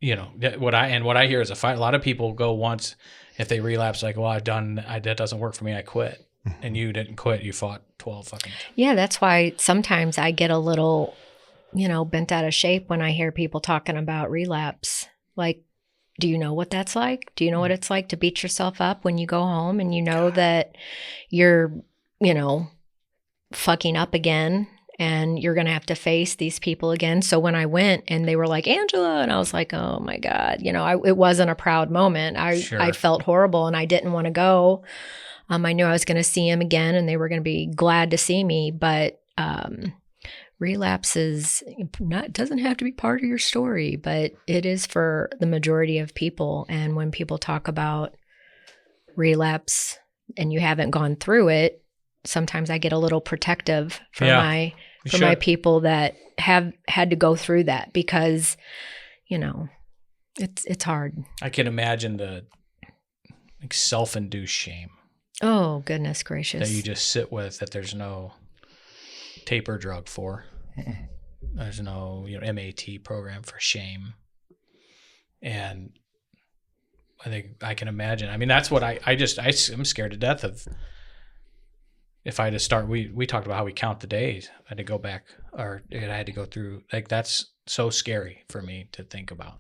you know, what I hear is a lot of people go once, if they relapse, like, well, that doesn't work for me, I quit. And you didn't quit, you fought 12 fucking times. Yeah, that's why sometimes I get a little, bent out of shape when I hear people talking about relapse. Like, do you know what that's like? Do you know what it's like to beat yourself up when you go home and you know that you're, fucking up again and you're going to have to face these people again? So when I went and they were like, Angela, and I was like, oh my God, it wasn't a proud moment. I felt horrible and I didn't want to go. I knew I was going to see them again and they were going to be glad to see me, but relapse doesn't have to be part of your story, but it is for the majority of people. And when people talk about relapse and you haven't gone through it, sometimes I get a little protective for my people that have had to go through that, because, you know, it's hard. I can imagine the self-induced shame. Oh, goodness gracious. That you just sit with, that there's no taper drug for. There's no, MAT program for shame. And I think I can imagine. I mean, that's what I'm scared to death of. If I had to start, we talked about how we count the days. I had to go back, or I had to go through, like, that's so scary for me to think about.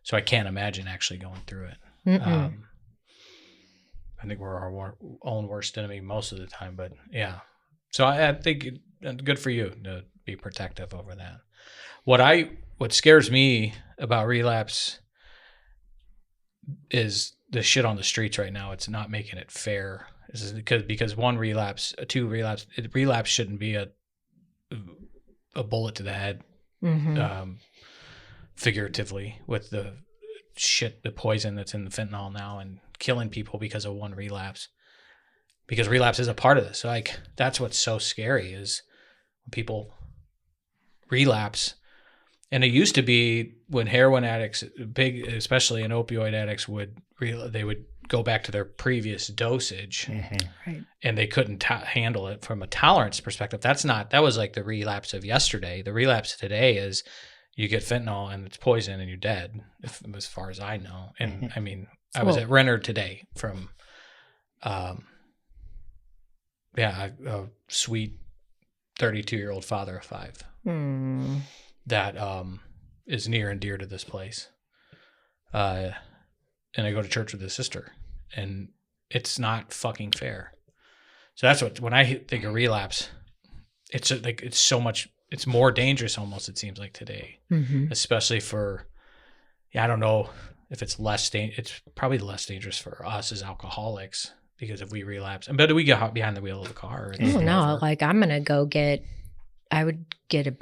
So I can't imagine actually going through it. I think we're our own worst enemy most of the time, but yeah. So I think good for you to be protective over that. What scares me about relapse is the shit on the streets right now. It's not making it fair. This is because one relapse, two relapse. Relapse shouldn't be a bullet to the head, figuratively, with the poison that's in the fentanyl now and killing people because of one relapse. Because relapse is a part of this. So, like, that's what's so scary is when people relapse. And it used to be when heroin addicts, especially in opioid addicts, they would go back to their previous dosage, right? And they couldn't handle it from a tolerance perspective. That was like the relapse of yesterday. The relapse today is you get fentanyl and it's poison and you're dead, as far as I know. And I mean, I was at Renner today from, a sweet 32-year-old father of 5 that is near and dear to this place. And I go to church with his sister, and it's not fucking fair. So that's when I think of relapse, it's like, it's so much, it's more dangerous almost, it seems like today, especially for, I don't know if it's it's probably less dangerous for us as alcoholics, because if we relapse, but we get behind the wheel of the car. No, like I'm going to I would get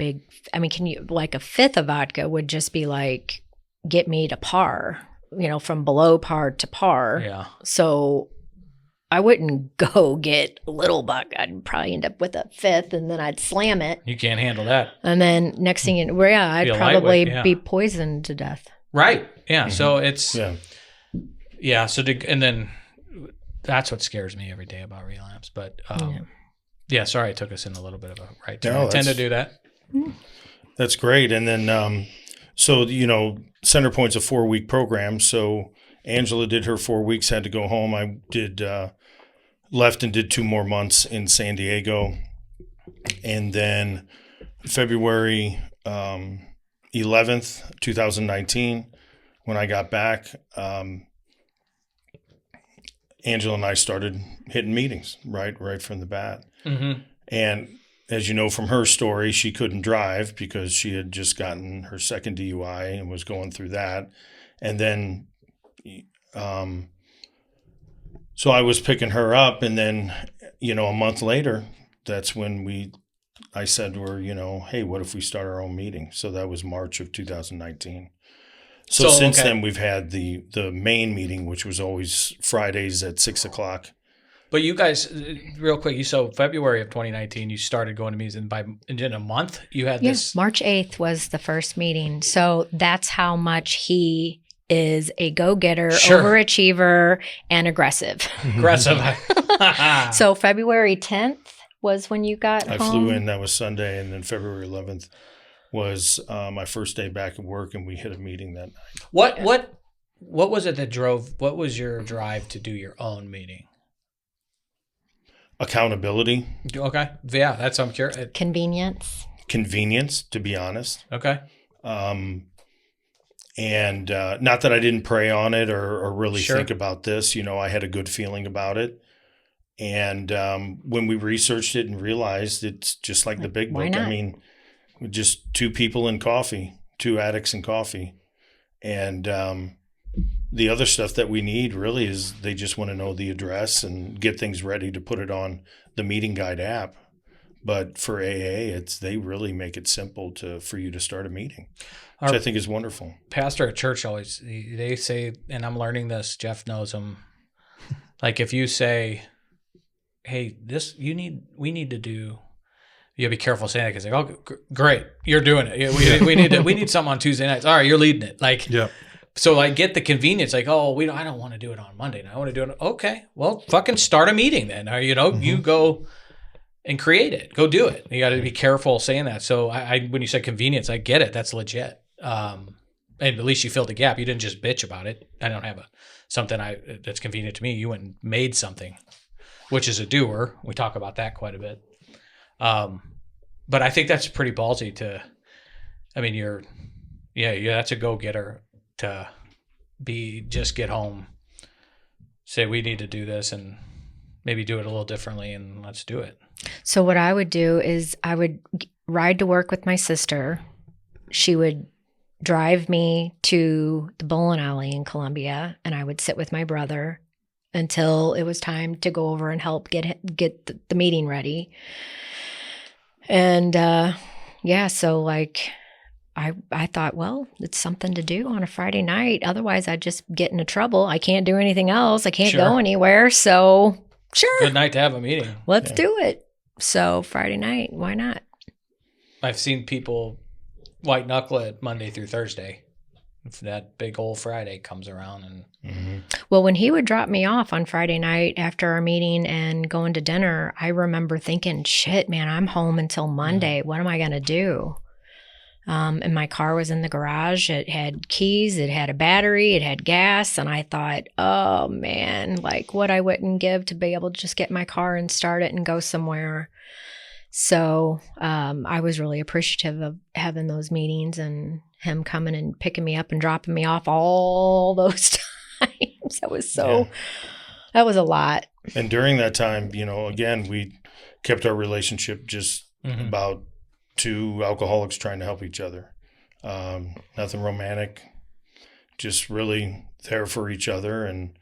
like a fifth of vodka would just be like, get me to par, from below par to par. Yeah. So I wouldn't go get a little buck. I'd probably end up with a fifth and then I'd slam it. You can't handle that. And then next thing I'd probably be poisoned to death. Right. Yeah. So it's, So and then that's what scares me every day about relapse. But sorry, I took us in a little bit of a right turn. I tend to do that. That's great. And then, Center Point's a 4-week program. So Angela did her 4 weeks, had to go home. I did, left and did 2 more months in San Diego. And then February 11th, 2019, when I got back, Angela and I started hitting meetings right from the bat. And as you know from her story, she couldn't drive because she had just gotten her second DUI and was going through that. And then, so I was picking her up, and then, a month later, that's when I said to her, hey, what if we start our own meeting? So that was March of 2019. So since then, we've had the main meeting, which was always Fridays at 6:00. But you guys, real quick, so February of 2019, you started going to meetings, and in a month, you had this. March 8th was the first meeting. So that's how much he is a go-getter, overachiever, and aggressive. So February 10th was when you got home? I flew in, that was Sunday, and then February 11th was my first day back at work, and we hit a meeting that night. What was it that drove, what was your drive to do your own meeting? Accountability. Okay. Yeah, that's what I'm curious. Convenience, to be honest. Okay. And not that I didn't pray on it or really think about this. I had a good feeling about it. And when we researched it and realized it's just like the big book. Not? I mean, just 2 people in coffee, 2 addicts in coffee. And, the other stuff that we need really is they just want to know the address and get things ready to put it on the meeting guide app. But for AA, they really make it simple for you to start a meeting, which I think is wonderful. Pastor at church always, they say, and I'm learning this, Jeff knows them. Like if you say, hey, we need to do, you'll be careful saying that because like, oh, great, you're doing it. We need something on Tuesday nights. All right, you're leading it. Like, Yeah. So I get the convenience, like, oh, I don't want to do it on Monday night. I want to do it. Okay, well, fucking start a meeting then. Or, you go and create it. Go do it. You got to be careful saying that. So I when you said convenience, I get it. That's legit. And at least you filled the gap. You didn't just bitch about it. I don't have something that's convenient to me. You went and made something, which is a doer. We talk about that quite a bit. But I think that's pretty ballsy that's a go-getter to just get home, say we need to do this and maybe do it a little differently and let's do it. So what I would do is I would ride to work with my sister. She would drive me to the bowling alley in Columbia, and I would sit with my brother until it was time to go over and help get the meeting ready. And so like I thought, well, it's something to do on a Friday night. Otherwise, I'd just get into trouble. I can't do anything else. I can't go anywhere. So sure. Good night to have a meeting. Let's do it. So Friday night, why not? I've seen people white knuckle it Monday through Thursday. If that big old Friday comes around and Well, when he would drop me off on Friday night after our meeting and going to dinner, I remember thinking, shit, man, I'm home until Monday. What am I going to do? And my car was in the garage. It had keys, it had a battery, it had gas. And I thought, oh man, like what I wouldn't give to be able to just get my car and start it and go somewhere. So I was really appreciative of having those meetings and him coming and picking me up and dropping me off all those times. That was a lot. And during that time, again, we kept our relationship just about two alcoholics trying to help each other. Nothing romantic, just really there for each other. And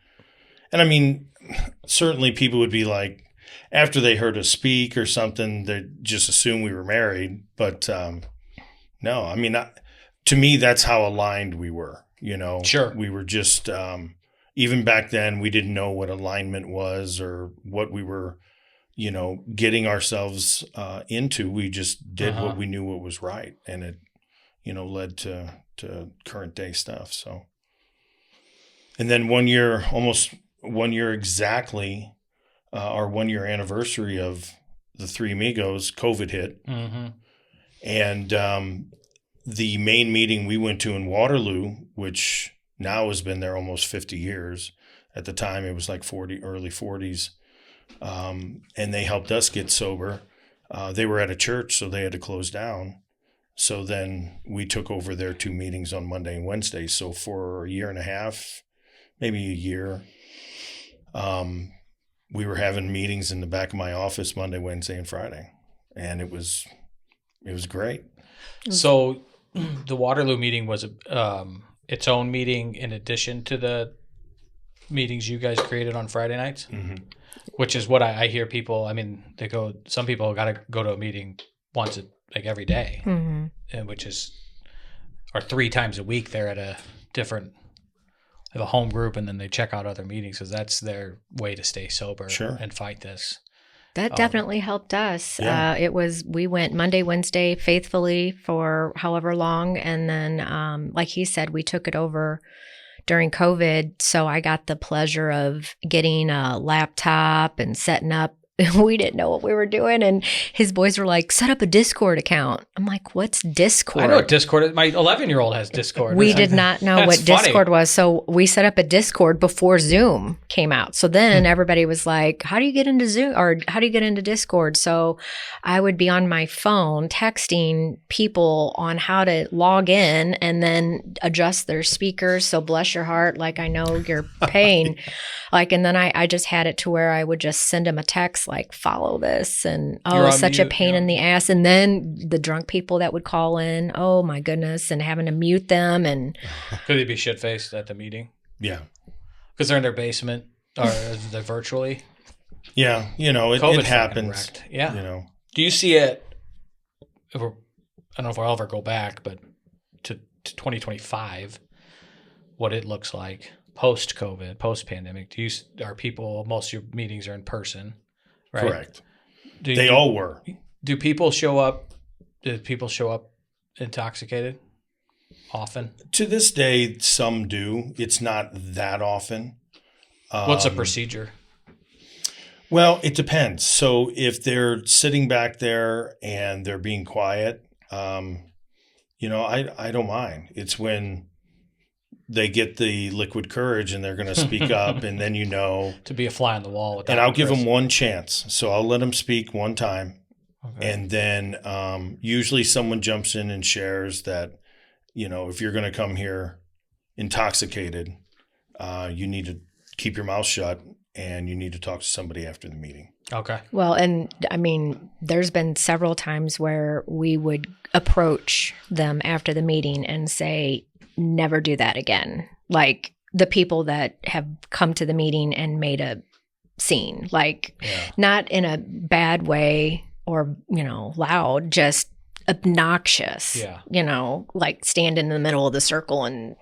I mean, certainly people would be like, after they heard us speak or something, they just assume we were married. But no, I mean, to me, that's how aligned we were, Sure. We were just, even back then, we didn't know what alignment was or what we were getting ourselves into. We just did what we knew what was right. And it, led to current day stuff. So, and then almost 1 year exactly, our 1 year anniversary of the Three Amigos, COVID hit. And the main meeting we went to in Waterloo, which now has been there almost 50 years. At the time, it was like early 40s. And they helped us get sober. They were at a church, so they had to close down. So then we took over their two meetings on Monday and Wednesday. So for a year and a half, maybe a year, we were having meetings in the back of my office Monday, Wednesday, and Friday. And it was great. So the Waterloo meeting was its own meeting in addition to the meetings you guys created on Friday nights? Which is what I hear people, I mean, some people got to go to a meeting once, every day, which is, or 3 times a week they're at a different, they have a home group and then they check out other meetings because that's their way to stay sober and fight this. That definitely helped us. Yeah. We went Monday, Wednesday faithfully for however long. And then, like he said, we took it over during COVID. So I got the pleasure of getting a laptop and setting up. We didn't know what we were doing. And his boys were like, set up a Discord account. I'm like, what's Discord? I know what Discord is. My 11-year-old has Discord. We did not know what Discord was. So we set up a Discord before Zoom came out. So then everybody was like, how do you get into Zoom or how do you get into Discord? So I would be on my phone texting people on how to log in and then adjust their speakers. So bless your heart, like I know your pain. And then I just had it to where I would just send them a text like, follow this. And it's such a pain in the ass. And then the drunk people that would call in, oh my goodness, and having to mute them. And could they be shit-faced at the meeting? Yeah. Because they're in their basement or they're virtually. Yeah. You know, it COVID happens. wrecked. Yeah. You know, Do you see it? I don't know if I'll ever go back, but to 2025, what it looks like post-COVID, post-pandemic. Are people? Most of your meetings are in person, right? correct. They all were. Do people show up? Do people show up intoxicated often? To this day, some do. It's not that often. What's a procedure? Well, it depends. So if they're sitting back there and they're being quiet, you know, I don't mind. It's when they get the liquid courage and they're going to speak up, and then, you know, To be a fly on the wall with that. and I'll give them risk. one chance. So I'll let them speak one time. Okay. And then usually someone jumps in and shares that, you know, if you're going to come here intoxicated, you need to keep your mouth shut and you need to talk to somebody after the meeting. Okay. Well, and I mean, there's been several times where we would approach them after the meeting and say, never do that again. Like the people that have come to the meeting and made a scene, like Yeah. not in a bad way or, you know, loud, just obnoxious. Yeah. You know, like standing in the middle of the circle and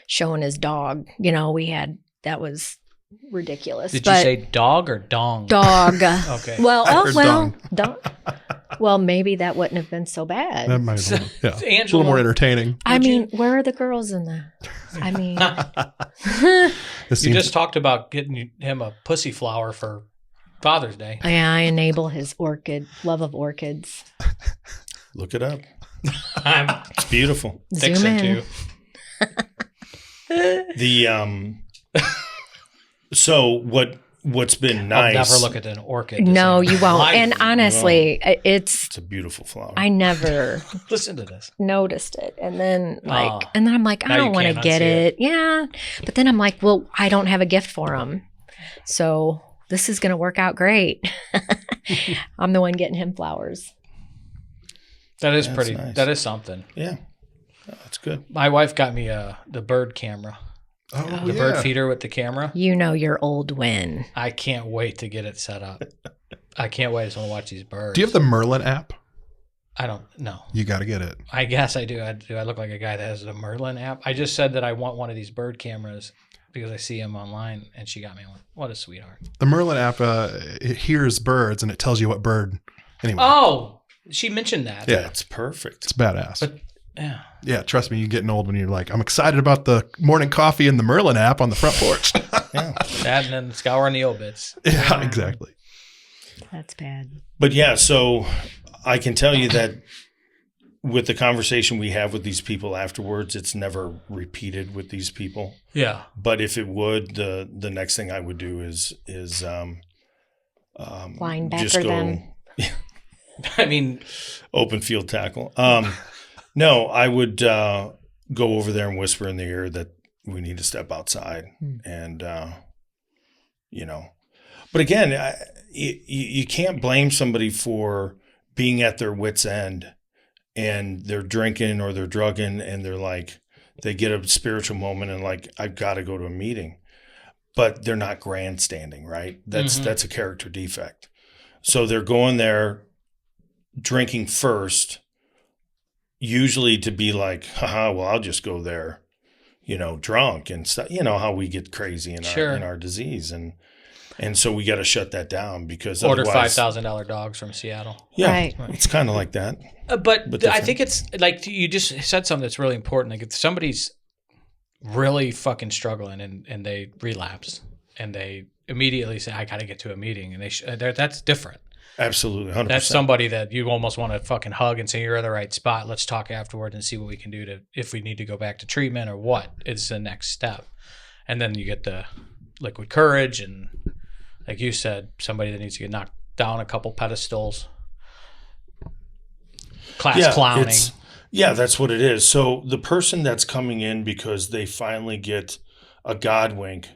showing his dog. You know, that was ridiculous. Did you say dog or dong? dog? Okay. Well, I oh heard well, dong. Well, maybe that wouldn't have been so bad. That might have been, yeah. a Angela- little more entertaining. I mean, where are the girls in that? I mean, This You seems- just talked about getting him a pussy flower for Father's Day. yeah, I enable his love of orchids. Look it up. I'm It's beautiful. Zoom fixing in. to. The so what's been I'll nice. never look at an orchid. No, this you won't. life. And honestly, It's a beautiful flower. I never Listen to this. noticed it. And then Oh. and then I'm like, Now I you don't want to can't get unsee it. Yeah. But then I'm like, well, I don't have a gift for him. So this is going to work out great. I'm the one getting him flowers. That is That's pretty. nice. That is something. Yeah, that's good. My wife got me the bird camera, oh, the yeah. bird feeder with the camera. You know your old win. I can't wait to get it set up. I can't wait. I just want to watch these birds. Do you have the Merlin app? I don't know. You got to get it. I guess I do. I look like a guy that has the Merlin app. I just said that I want one of these bird cameras because I see him online, and she got me one. What a sweetheart. The Merlin app, it hears birds and it tells you what bird. Anyway, Oh, she mentioned that. Yeah. That's perfect. it's badass. But yeah. Yeah, trust me, you're getting old when you're like, I'm excited about the morning coffee and the Merlin app on the front porch. Yeah, That and then scouring the obits. Yeah, exactly. That's bad. but yeah. So I can tell you that with the conversation we have with these people afterwards, it's never repeated with these people. Yeah. But if it would, the next thing I would do is Linebacker them. I mean, open field tackle. No, I would go over there and whisper in the ear that we need to step outside, and you know. But again, you can't blame somebody for being at their wit's end, and they're drinking or they're drugging, and they're like, they get a spiritual moment and like, I've got to go to a meeting, but they're not grandstanding, right? That's a character defect. So they're going there drinking first, usually to be like, haha, well, I'll just go there, you know, drunk and stuff. You know how we get crazy in our disease, and so we got to shut that down because order otherwise, $5,000 dogs from Seattle. yeah, Right. it's kind of like that. But I different. think it's like you just said something that's really important. Like if somebody's really fucking struggling and they relapse and they immediately say, I got to get to a meeting, and that's different. Absolutely, 100%. That's somebody that you almost want to fucking hug and say, you're in the right spot. Let's talk afterwards and see what we can do if we need to go back to treatment or what is the next step. And then you get the liquid courage and, like you said, somebody that needs to get knocked down a couple pedestals. Class clowning. Yeah, that's what it is. So the person that's coming in because they finally get a God wink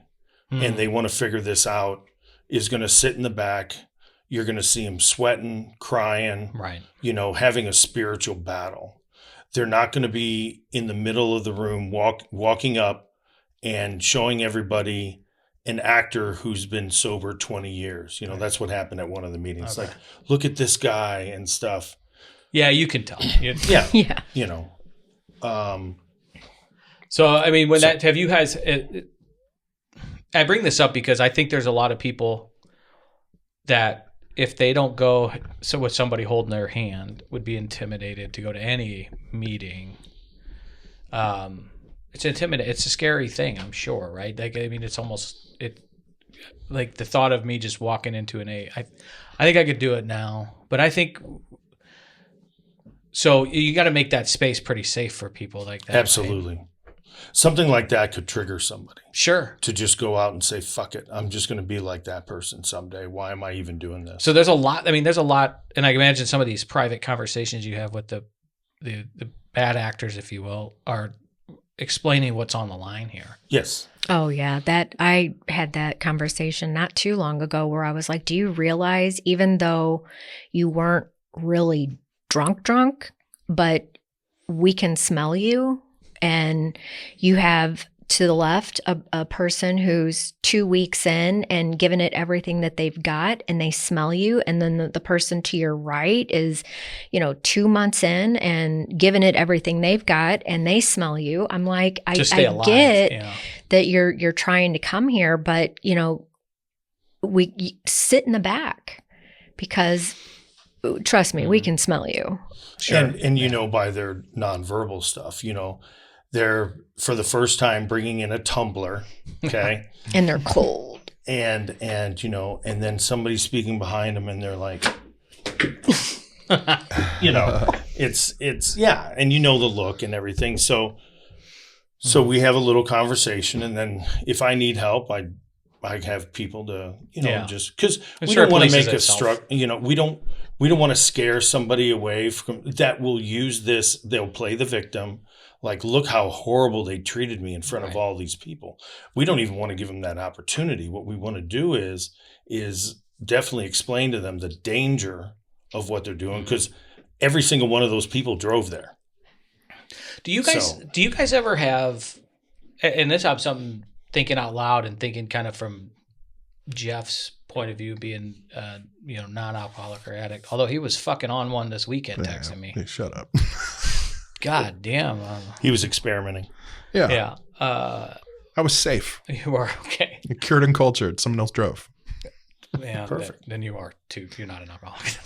and they want to figure this out is going to sit in the back. You're going to see them sweating, crying, Right. you know, having a spiritual battle. They're not going to be in the middle of the room walking up and showing everybody an actor who's been sober 20 years. That's what happened at one of the meetings. Okay. Like, look at this guy and stuff. Yeah, you can tell. Yeah. Yeah. So, I mean, have you guys, I bring this up because I think there's a lot of people that if they don't go with somebody holding their hand would be intimidated to go to any meeting. It's intimidating. It's a scary thing, I'm sure, right? Like, I mean, like the thought of me just walking into I think I could do it now, but I think, so you got to make that space pretty safe for people like that. Absolutely. Right? Something like that could trigger somebody. Sure. To just go out and say, fuck it, I'm just going to be like that person someday. Why am I even doing this? So there's a lot, and I imagine some of these private conversations you have with the bad actors, if you will, are explaining what's on the line here. Yes. Oh, yeah. I had that conversation not too long ago where I was like, do you realize even though you weren't really drunk, but we can smell you, and you have to the left a person who's 2 weeks in and given it everything that they've got, and they smell you, and then the person to your right is 2 months in and giving it everything they've got, and they smell you. I'm like, I get that you're trying to come here, but we sit in the back because trust me, we can smell you. Sure. And by their nonverbal stuff, they're for the first time bringing in a tumbler, okay? And they're cold. And then somebody's speaking behind them, and they're like, it's yeah, and the look and everything. So we have a little conversation, and then if I need help, I have people to just because we don't want to make a struggle. We don't want to scare somebody away from that. Will use this. They'll play the victim. Like, look how horrible they treated me in front of all these people. We don't even want to give them that opportunity. What we want to do is definitely explain to them the danger of what they're doing, because every single one of those people drove there. Do you guys ever have, and this I'm something thinking out loud and thinking kind of from Jeff's point of view, being non-alcoholic or addict, although he was fucking on one this weekend texting me. Hey, shut up. God damn. He was experimenting. Yeah. Yeah. I was safe. You were okay. Cured and cultured. Someone else drove. Yeah, perfect. Then you are too. You're not an alcoholic.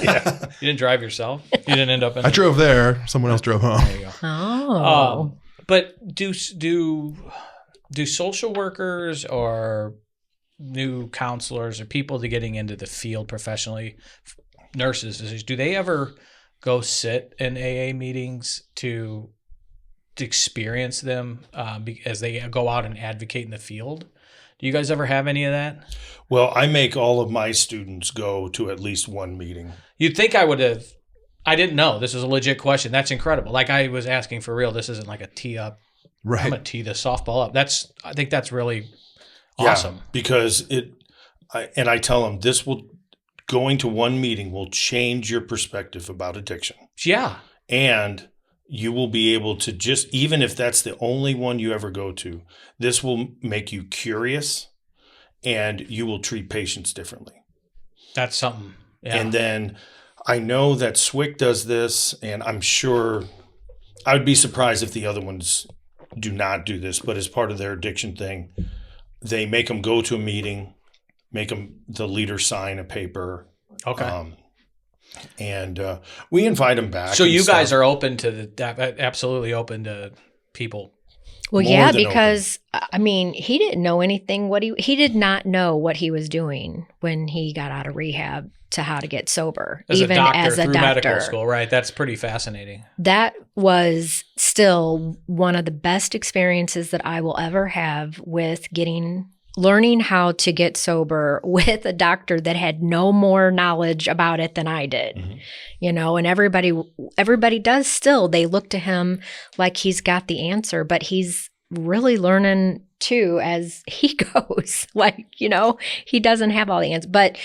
Yeah. You didn't drive yourself. You didn't end up in. I drove there. Someone else drove home. There you go. Oh. But do social workers or new counselors or people that getting into the field professionally, nurses, do they ever go sit in AA meetings to experience them as they go out and advocate in the field? Do you guys ever have any of that? Well, I make all of my students go to at least one meeting. You'd think I would have. I didn't know. This is a legit question. That's incredible. Like, I was asking for real. This isn't like a tee up. Right. I'm going to tee the softball up. I think that's really awesome. Yeah, because I tell them going to one meeting will change your perspective about addiction. Yeah. And you will be able to even if that's the only one you ever go to, this will make you curious, and you will treat patients differently. That's something. Yeah. And then I know that SWIC does this, and I'm sure I would be surprised if the other ones do not do this, but as part of their addiction thing, they make them go to a meeting, make the leader sign a paper. Okay. And we invite them back. So you guys are open to absolutely open to people. Well, yeah, because I mean, he didn't know anything. He did not know what he was doing when he got out of rehab to how to get sober, as even a doctor, as a through doctor. Medical school, right? That's pretty fascinating. That was still one of the best experiences that I will ever have with learning how to get sober with a doctor that had no more knowledge about it than I did. Mm-hmm. And everybody does still. They look to him like he's got the answer, but he's really learning too as he goes. He doesn't have all the answers. But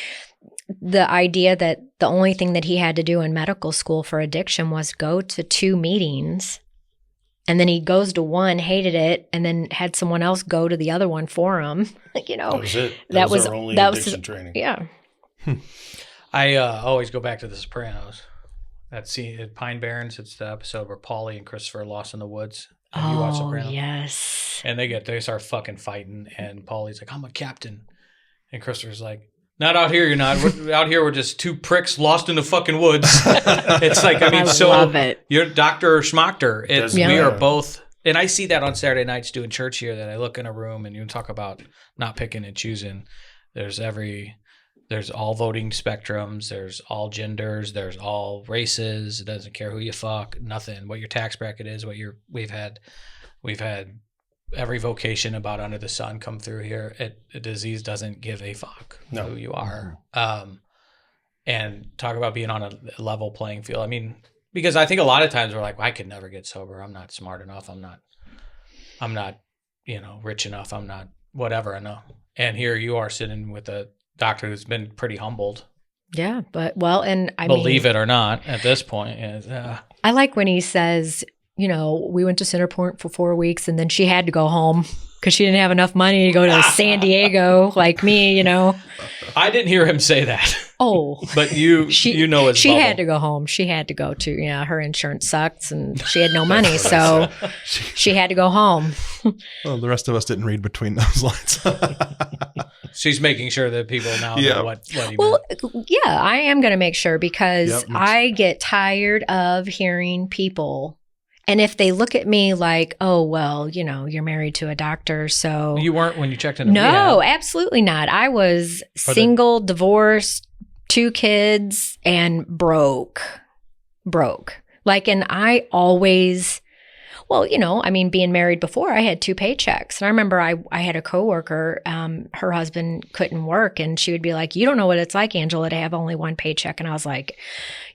the idea that the only thing that he had to do in medical school for addiction was go to 2 meetings And then he goes to one, hated it, and then had someone else go to the other one for him. You know, That was it. that was our only that addiction was training. yeah. I always go back to The Sopranos. That scene at Pine Barrens. It's the episode where Paulie and Christopher are lost in the woods. Have you watched Oh Sopranos? yes. And they start fucking fighting, and Paulie's like, "I'm a captain," and Christopher's like, "Not out here, you're not. Out here, we're just two pricks lost in the fucking woods." It's like, I mean, I so love it. you're Dr. Schmachter. It's Yeah. we are both, and I see that on Saturday nights doing church here. That I look in a room and you talk about not picking and choosing. There's all voting spectrums. There's all genders. There's all races. It doesn't care who you fuck. Nothing. What your tax bracket is. We've had every vocation about under the sun come through here. A disease doesn't give a fuck who you are. And talk about being on a level playing field. I mean, because I think a lot of times we're like, well, I could never get sober. I'm not smart enough. I'm not, rich enough. I'm not whatever. I know. And here you are sitting with a doctor who's been pretty humbled. Yeah, but and I Believe mean, it or not, at this point, I like when he says, we went to Centerpoint for 4 weeks and then she had to go home because she didn't have enough money to go to San Diego like me, I didn't hear him say that. Oh, But it's she bubble. had to go home. She had to go to, her insurance sucks and she had no money. So she had to go home. Well, the rest of us didn't read between those lines. She's making sure that people now know what he Well, meant. yeah, I am going to make sure because Yep. I get tired of hearing people. And if they look at me like, oh, well, you're married to a doctor, so. You weren't when you checked into No, rehab. absolutely not. I was single, divorced, 2 kids, and broke. And I always, being married before, I had 2 paychecks. And I remember I had a coworker, her husband couldn't work, and she would be like, you don't know what it's like, Angela, to have only 1 paycheck. And I was like,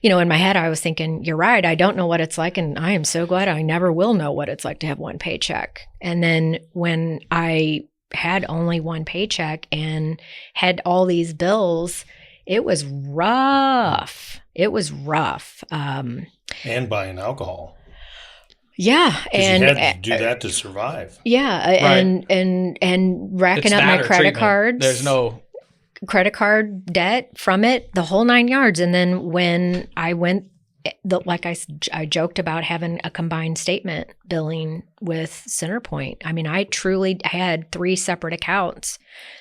in my head, I was thinking, you're right. I don't know what it's like. And I am so glad I never will know what it's like to have 1 paycheck. And then when I had only 1 paycheck and had all these bills, it was rough. And buying alcohol. Yeah, 'Cause and you had to do that to survive. yeah, Right. and racking It's up that my or credit treatment. cards. There's no. credit card debt from it, the whole 9 yards. And then when I went, I joked about having a combined statement billing with Centerpoint. I mean, I truly had 3 separate accounts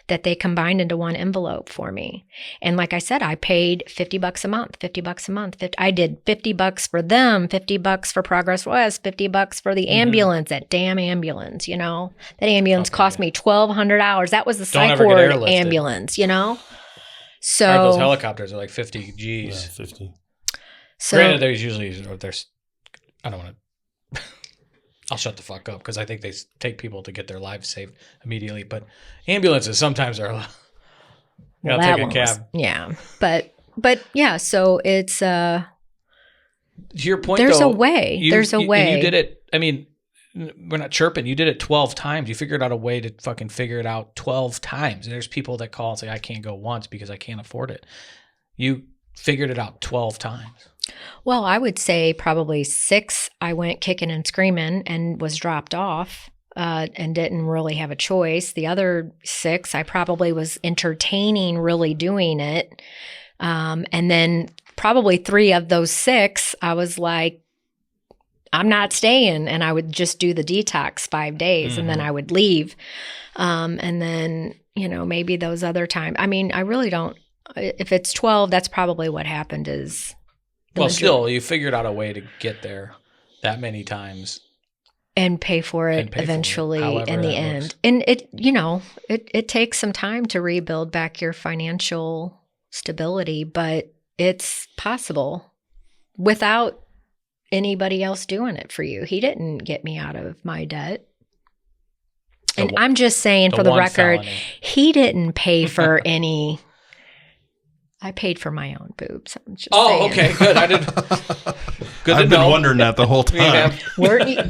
that they combined into one envelope for me. And like I said, I paid $50 a month, $50 a month. I did $50 for them, $50 for Progress West, $50 for the ambulance, that damn ambulance, that ambulance cost me $1,200. That was the Don't psych ever get ward airlifted. ambulance, So, Right, those helicopters are like 50 G's. Yeah, 50. so Oh. Granted, there's I don't want to. I'll shut the fuck up because I think they take people to get their lives saved immediately. But ambulances sometimes are. well, I'll that take a one was- cab. yeah, but yeah, so it's To your point, there's though, a way. There's a and way. you did it. I mean, we're not chirping. You did it 12 times. You figured out a way to fucking figure it out 12 times. And there's people that call and say, I can't go once because I can't afford it. You figured it out 12 times. Well, I would say probably 6 I went kicking and screaming and was dropped off and didn't really have a choice. The other 6 I probably was entertaining really doing it. And then probably 3 of those 6 I was like, I'm not staying. And I would just do the detox 5 days and then I would leave. And then, maybe those other times. I mean, I really don't. If it's 12, that's probably what happened is. Well, still, you figured out a way to get there that many times. And pay for it eventually however in the that end. looks. And it takes some time to rebuild back your financial stability, but it's possible without anybody else doing it for you. He didn't get me out of my debt. And I'm just saying for the one record, felony. he didn't pay for any. I paid for my own boobs. I'm just Oh, saying. okay, good. I did. Good I've to been know. wondering that the whole time. Rehab. Weren't you?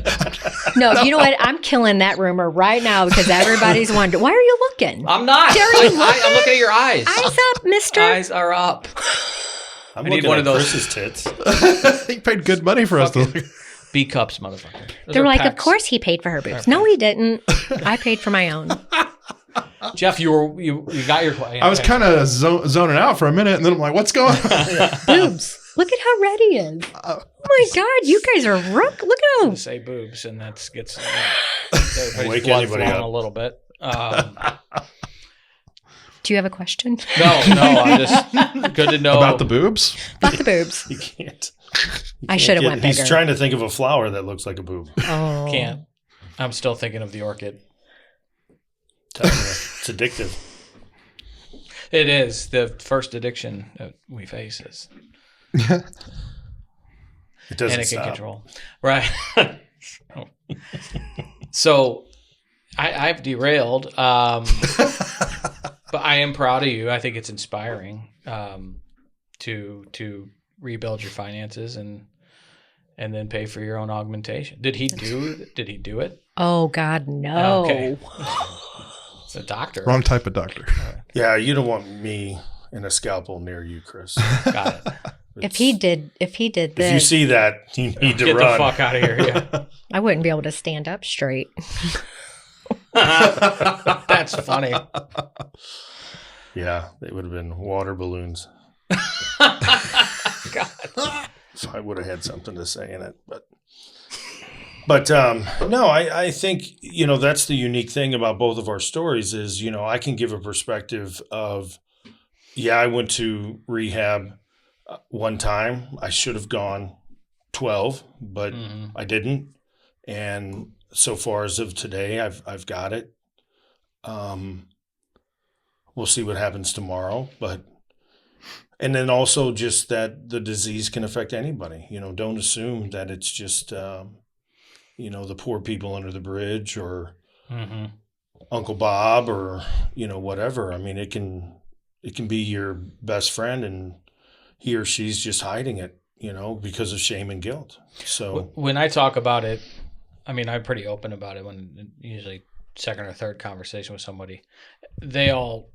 No, you know what? I'm killing that rumor right now because everybody's wondering, why are you looking? I'm not. Are you I'm looking at your eyes. Eyes up, mister. Eyes are up. I'm I need looking one at of those. Chris's tits. He paid good money for us to look. B cups, motherfucker. Those They're are like, of packs. course he paid for her boobs. No, he didn't. I paid for my own. Jeff, you got your. I was kind of zoning out for a minute, and then I'm like, "What's going on?" Boobs. Look at how red he is. Oh my God, you guys are rook. Look at him. to say boobs, and that gets Wake everybody's blood anybody flowing up. a little bit. Do you have a question No, I'm just good to know About the boobs? about the boobs? He can't. I should have went bigger. He's trying to think of a flower that looks like a boob. Oh, Can't. I'm still thinking of the orchid. It's addictive. It is the first addiction that we face is It doesn't panic and stop. control, right? So, I've derailed, but I am proud of you. I think it's inspiring to rebuild your finances and then pay for your own augmentation. Did he do it? oh God, no. Okay. It's a doctor. Wrong type of doctor. Yeah, you don't want me and a scalpel near you, Chris. Got it. If he did If you this, see that, you need to Get run. the fuck out of here. Yeah. I wouldn't be able to stand up straight. That's funny. Yeah, they would have been water balloons. God. So I would have had something to say in it, but no, I think, that's the unique thing about both of our stories is, I can give a perspective of, I went to rehab one time. I should have gone 12, but I didn't. And so far as of today, I've got it. We'll see what happens tomorrow, and then also just that the disease can affect anybody. Don't assume that it's just, the poor people under the bridge or Uncle Bob or, whatever. I mean, it can be your best friend and he or she's just hiding it, because of shame and guilt. So When I talk about it, I mean, I'm pretty open about it when usually second or third conversation with somebody, they all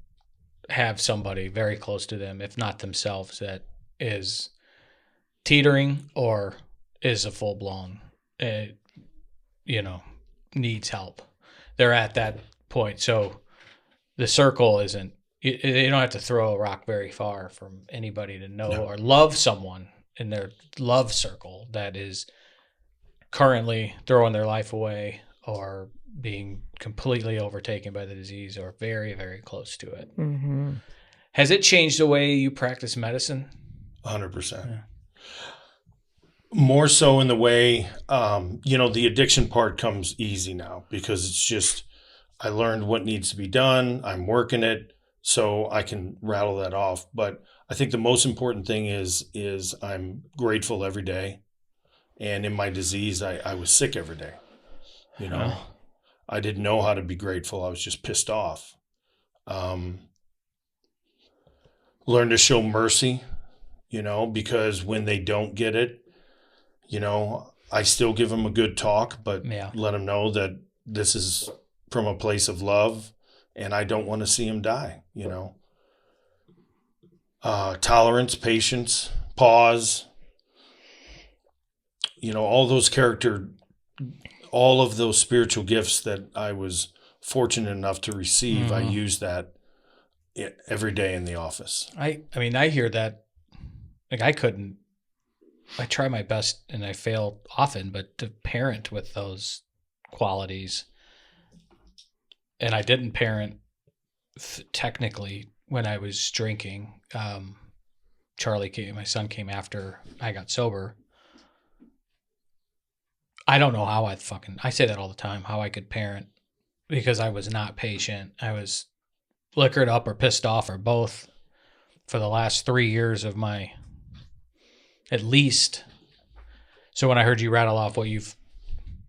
have somebody very close to them, if not themselves, that is teetering or is a full blown, needs help. They're at that point. So the circle isn't, you don't have to throw a rock very far from anybody to know or love someone in their love circle that is currently throwing their life away or being completely overtaken by the disease or very, very close to it. Mm-hmm. Has it changed the way you practice medicine? 100%. Yeah. More so in the way, the addiction part comes easy now because it's just, I learned what needs to be done. I'm working it so I can rattle that off. But I think the most important thing is I'm grateful every day. And in my disease, I was sick every day. I didn't know how to be grateful. I was just pissed off. Learn to show mercy, because when they don't get it, I still give them a good talk, but let them know that this is from a place of love and I don't want to see them die, tolerance, patience, pause, all of those spiritual gifts that I was fortunate enough to receive. I use that every day in the office. I mean, I hear that. Like, I try my best and I fail often, but to parent with those qualities. And I didn't parent technically when I was drinking. My son came after I got sober. I don't know how I say that all the time, how I could parent because I was not patient. I was liquored up or pissed off or both for the last 3 years of my, at least. So when I heard you rattle off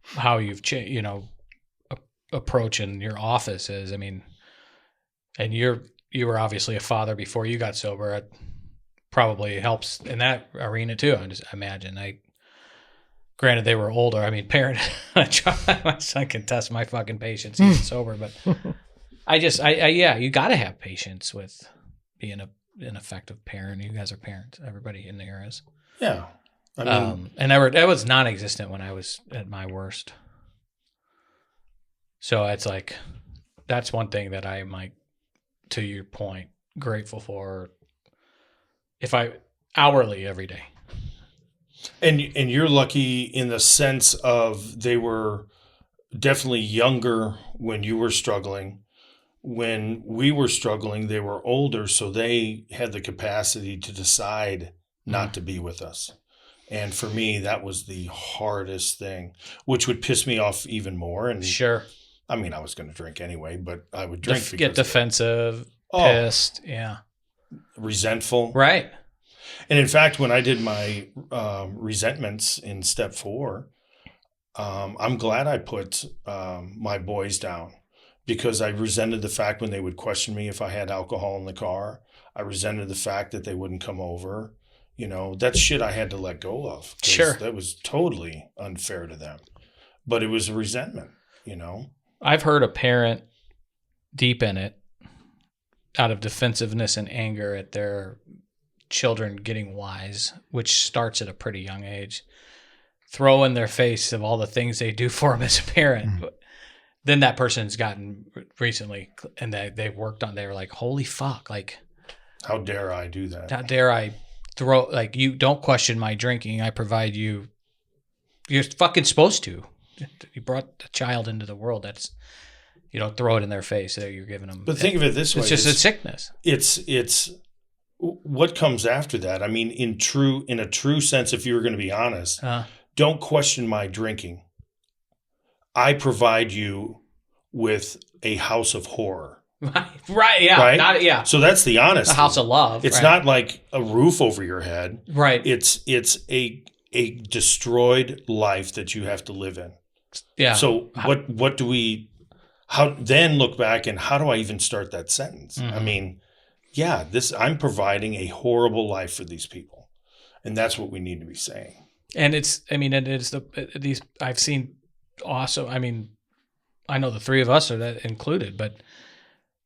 how you've changed, approaching your office is, I mean, and you were obviously a father before you got sober. It probably helps in that arena too. I just imagine. Granted, they were older. I mean, my son can test my fucking patience even sober, but you got to have patience with being an effective parent. You guys are parents. Everybody in there is. Yeah. I mean, and that was non-existent when I was at my worst. So it's like, that's one thing that I am, like, to your point, grateful for. If I hourly every day. and you're lucky in the sense of they were definitely younger when you were struggling. When we were struggling, they were older, so they had the capacity to decide not to be with us. And for me, that was the hardest thing, which would piss me off even more. And Sure. I mean, I was going to drink anyway, but I would drink because Get defensive, pissed. Yeah. resentful. Right. And in fact, when I did my resentments in step 4, I'm glad I put my boys down, because I resented the fact when they would question me if I had alcohol in the car. I resented the fact that they wouldn't come over. You know, that's shit I had to let go of. Sure. That was totally unfair to them. But it was a resentment, you know. I've heard a parent deep in it out of defensiveness and anger at their children getting wise, which starts at a pretty young age, throw in their face of all the things they do for them as a parent. Then that person's gotten recently, and they've worked on, they were like, holy fuck, like, how dare I do that? how dare I throw, like, you don't question my drinking. I provide you, you're fucking supposed to. You brought the child into the world. That's, you don't throw it in their face that you're giving them. But think of it this way. It's just a sickness. It's what comes after that. I mean, in a true sense, if you were going to be honest, don't question my drinking. I provide you with a house of horror. Right. Yeah. Right? Not, yeah. So that's the honesty. A house of love. It's right. not like a roof over your head. Right. It's a destroyed life that you have to live in. Yeah. So what do we, how then look back and how do I even start that sentence? Mm-hmm. I mean, yeah, I'm providing a horrible life for these people. And that's what we need to be saying. And these, I've seen also, I mean, I know the three of us are that included, but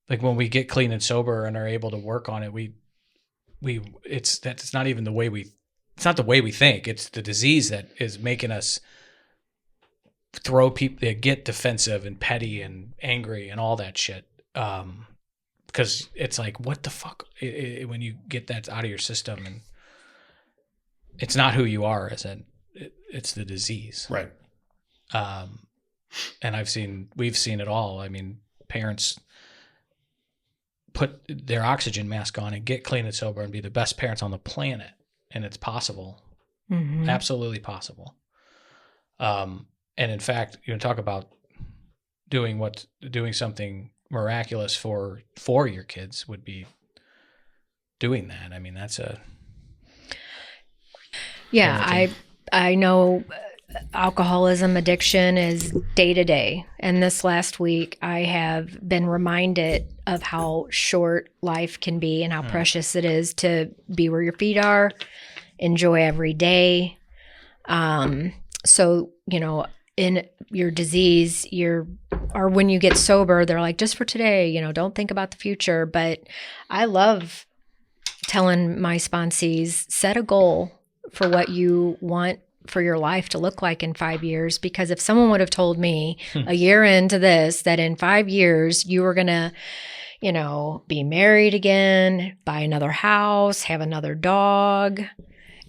like when we get clean and sober and are able to work on it, it's not even the way it's not the way we think. It's the disease that is making us get defensive and petty and angry and all that shit. Because it's like, what the fuck? When you get that out of your system, and it's not who you are, it's the disease. Right. And we've seen it all. I mean, parents put their oxygen mask on and get clean and sober and be the best parents on the planet. And it's possible. Mm-hmm. Absolutely possible. And in fact, you talk about doing something miraculous for your kids would be doing that. I mean, that's I know alcoholism addiction is day to day. And this last week, I have been reminded of how short life can be and how precious it is to be where your feet are, enjoy every day. So, you know, in your disease, or when you get sober, they're like, just for today, you know, don't think about the future. But I love telling my sponsees, set a goal for what you want for your life to look like in 5 years. Because if someone would have told me a year into this, that in 5 years you were going to, you know, be married again, buy another house, have another dog,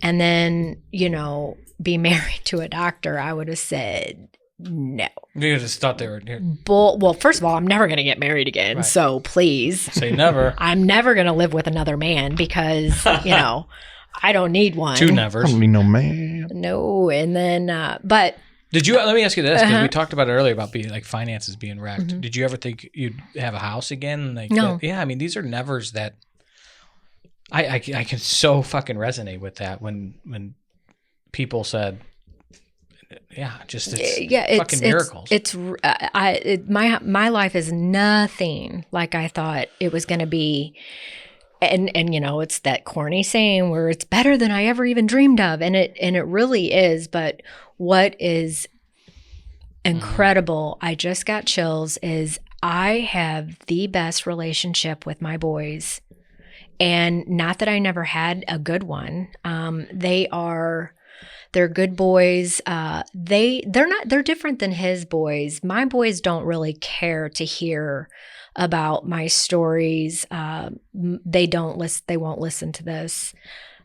and then, you know, be married to a doctor, I would have said no. You just thought they were. Well, first of all, I'm never going to get married again. Right. So please say never. I'm never going to live with another man because, you know, I don't need one. Two nevers. I don't need no man. No. And then, but. Let me ask you this, because we talked about it earlier about being like finances being wrecked. Mm-hmm. Did you ever think you'd have a house again? Like, no. Yeah. I mean, these are nevers that I can so fucking resonate with that when people said, it's fucking miracles. My life is nothing like I thought it was going to be. And you know, it's that corny saying where it's better than I ever even dreamed of. And it really is. But what is incredible, I just got chills, is I have the best relationship with my boys. And not that I never had a good one. They are They're good boys. They're different than his boys. My boys don't really care to hear about my stories. They won't listen to this.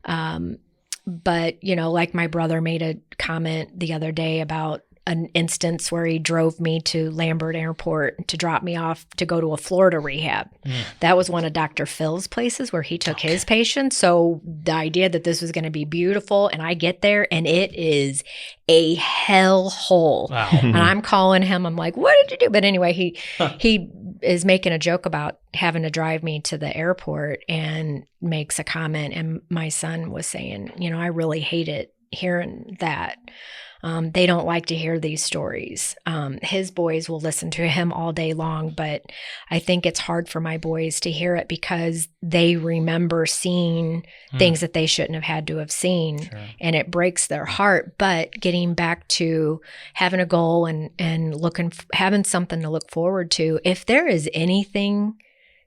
But, like my brother made a comment the other day about an instance where he drove me to Lambert Airport to drop me off to go to a Florida rehab. That was one of Dr. Phil's places where he took his patients. So the idea that this was going to be beautiful, and I get there and it is a hellhole. Wow. And I'm calling him. I'm like, what did you do? But anyway, he is making a joke about having to drive me to the airport and makes a comment. And my son was saying, I really hate it hearing that. They don't like to hear these stories. His boys will listen to him all day long, but I think it's hard for my boys to hear it because they remember seeing things that they shouldn't have had to have seen, and it breaks their heart. But getting back to having a goal and having something to look forward to, if there is anything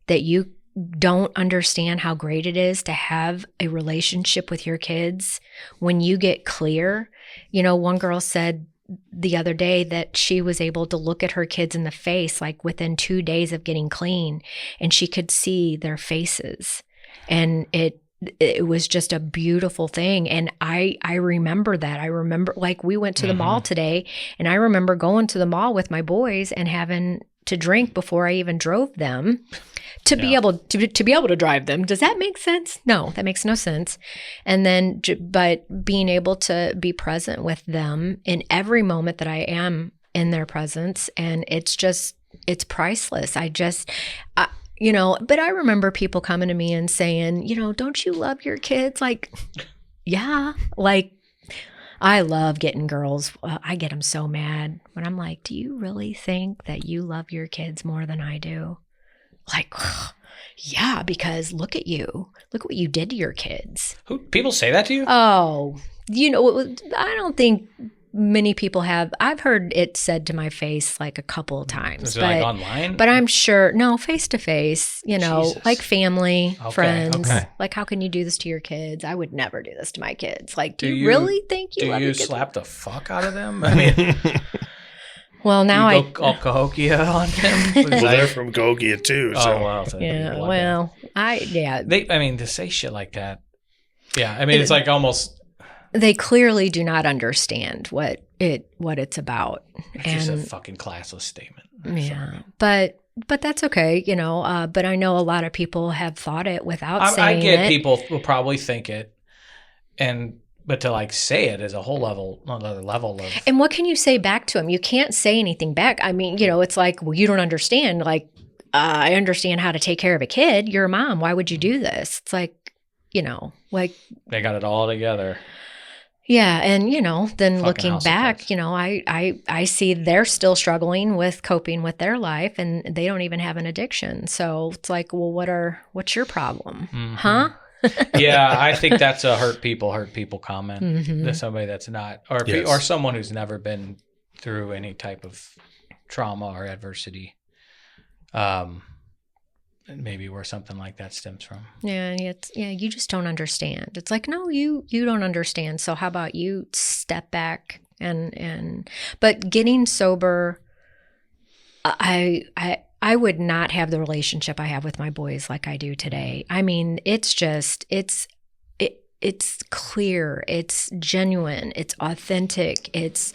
that you don't understand how great it is to have a relationship with your kids when you get clear. One girl said the other day that she was able to look at her kids in the face like within 2 days of getting clean, and she could see their faces, and it was just a beautiful thing. And I remember that. I remember, like, we went to the mall today, and I remember going to the mall with my boys and having to drink before I even drove them to be able to drive them. Does that make sense? No, that makes no sense. And then, but being able to be present with them in every moment that I am in their presence, and it's priceless. But I remember people coming to me and saying, don't you love your kids? Like, yeah, like, I love getting girls. I get them so mad when I'm like, do you really think that you love your kids more than I do? Like, yeah, because look at you. Look at what you did to your kids. People say that to you? Oh, I don't think many people have. I've heard it said to my face like a couple of times. Is it like online? But I'm sure, no, face to face, Jesus. like family, friends. Okay. Like, how can you do this to your kids? I would never do this to my kids. Like, do you really think you love your kids? Do you slap the fuck out of them? I mean, well, now you go all Cahokia on them? They're from Cahokia too. So. Oh, wow. Yeah, well, to say shit like that. Yeah, I mean, it's like almost... They clearly do not understand what it's about. It's just a fucking classless statement. Yeah, but that's okay, But I know a lot of people have thought it without saying it. I get people will probably think it, but to like say it is a whole another level of. And what can you say back to them? You can't say anything back. I mean, it's like, well, you don't understand. Like, I understand how to take care of a kid. You're a mom. Why would you do this? It's like, like they got it all together. Yeah. And, then Fucking looking back, I see they're still struggling with coping with their life, and they don't even have an addiction. So it's like, well, what's your problem? Mm-hmm. Huh? Yeah. I think that's a hurt people comment. Mm-hmm. There's somebody that's not, or someone who's never been through any type of trauma or adversity. Maybe where something like that stems from. Yeah, you just don't understand. It's like, no, you don't understand. So how about you step back but getting sober, I would not have the relationship I have with my boys like I do today. I mean, it's clear, it's genuine, it's authentic, it's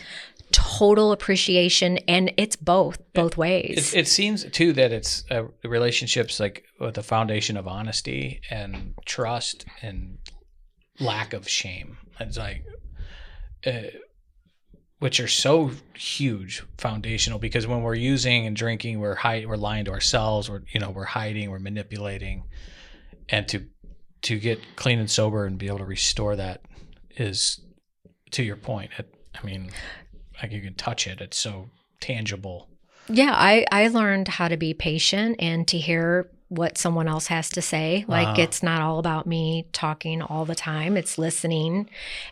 total appreciation, and it's both ways. It seems too that it's relationships like with a foundation of honesty and trust and lack of shame. It's like which are so huge, foundational, because when we're using and drinking, we're lying to ourselves, we're hiding, we're manipulating, and to get clean and sober and be able to restore that is, to your point. Like you can touch it. It's so tangible. Yeah, I learned how to be patient and to hear what someone else has to say. Like, it's not all about me talking all the time. It's listening.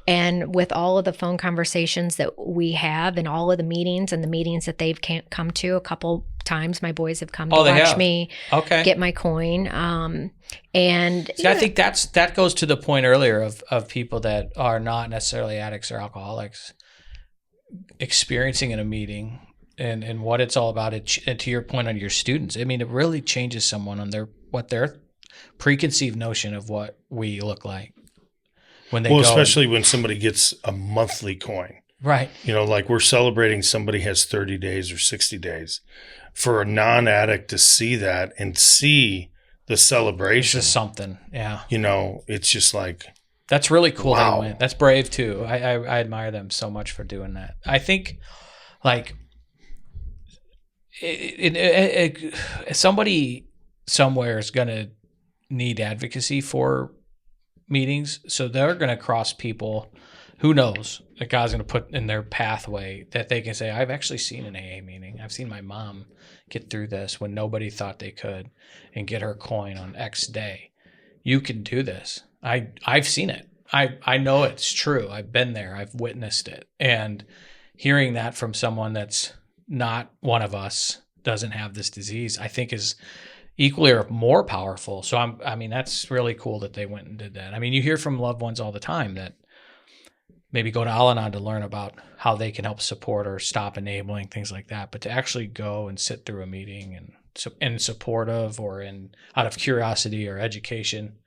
And with all of the phone conversations that we have and all of the meetings that they've come to a couple times. My boys have come Oh, to they watch have? me Okay. get my coin. And See, I think that goes to the point earlier of people that are not necessarily addicts or alcoholics experiencing in a meeting and what it's all about. And to your point on your students, I mean, it really changes someone on their preconceived notion of what we look like when they go. Especially when somebody gets a monthly coin. Right. Like we're celebrating somebody has 30 days or 60 days. For a non-addict to see that and see the It's celebration, just something. Yeah. it's just like, That's really cool. Wow. They went. That's brave too. I admire them so much for doing that. I think like somebody somewhere is going to need advocacy for meetings. So they're going to cross people. Who knows? That God's going to put in their pathway that they can say, I've actually seen an AA meeting. I've seen my mom get through this when nobody thought they could and get her coin on X day. You can do this. I've seen it. I know it's true. I've been there. I've witnessed it. And hearing that from someone that's not one of us, doesn't have this disease, I think is equally or more powerful. So I mean, that's really cool that they went and did that. I mean, you hear from loved ones all the time that maybe go to Al-Anon to learn about how they can help support or stop enabling, things like that. But to actually go and sit through a meeting and in support of or out of curiosity or education,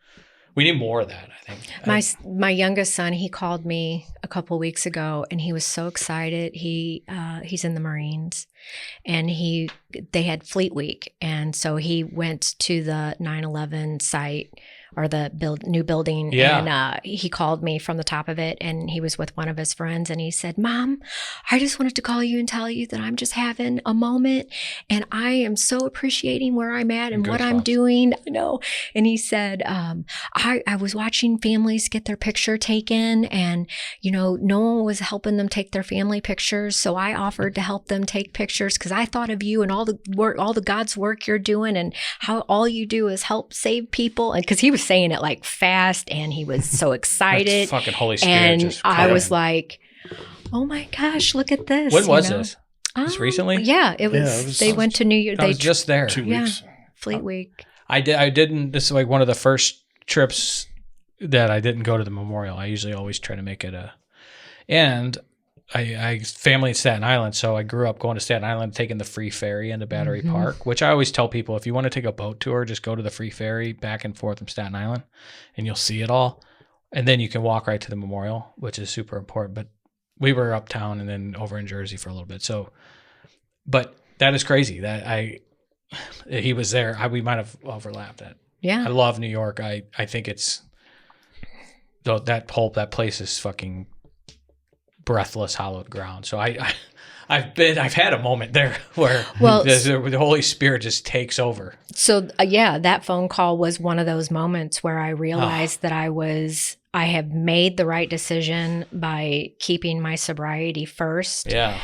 we need more of that, I think. My youngest son, he called me a couple of weeks ago, and he was so excited. He's in the Marines, and they had Fleet Week, and so he went to the 9/11 site or the new building. Yeah. And he called me from the top of it, and he was with one of his friends, and he said, Mom, I just wanted to call you and tell you that I'm just having a moment, and I am so appreciating where I'm at and what I'm doing. I know. And he said, I was watching families get their picture taken, and, no one was helping them take their family pictures. So I offered to help them take pictures because I thought of you and all the work, all the God's work you're doing, and how all you do is help save people. And because he was saying it like fast, and he was so excited. That's fucking Holy Spirit. And I was like, oh my gosh, look at this. When was this? Just recently? Yeah, it was. They went to New York. I was just there. 2 weeks. Fleet Week. I didn't. This is like one of the first trips that I didn't go to the memorial. I usually always try to make it and I family in Staten Island, so I grew up going to Staten Island, taking the free ferry into Battery Park, which I always tell people, if you want to take a boat tour, just go to the free ferry back and forth from Staten Island, and you'll see it all. And then you can walk right to the memorial, which is super important. But we were uptown and then over in Jersey for a little bit. So, but that is crazy that he was there. We might have overlapped that. Yeah. I love New York. I think it's that place is fucking breathless, hallowed ground. So I've had a moment there where the Holy Spirit just takes over. So that phone call was one of those moments where I realized that I have made the right decision by keeping my sobriety first. Yeah.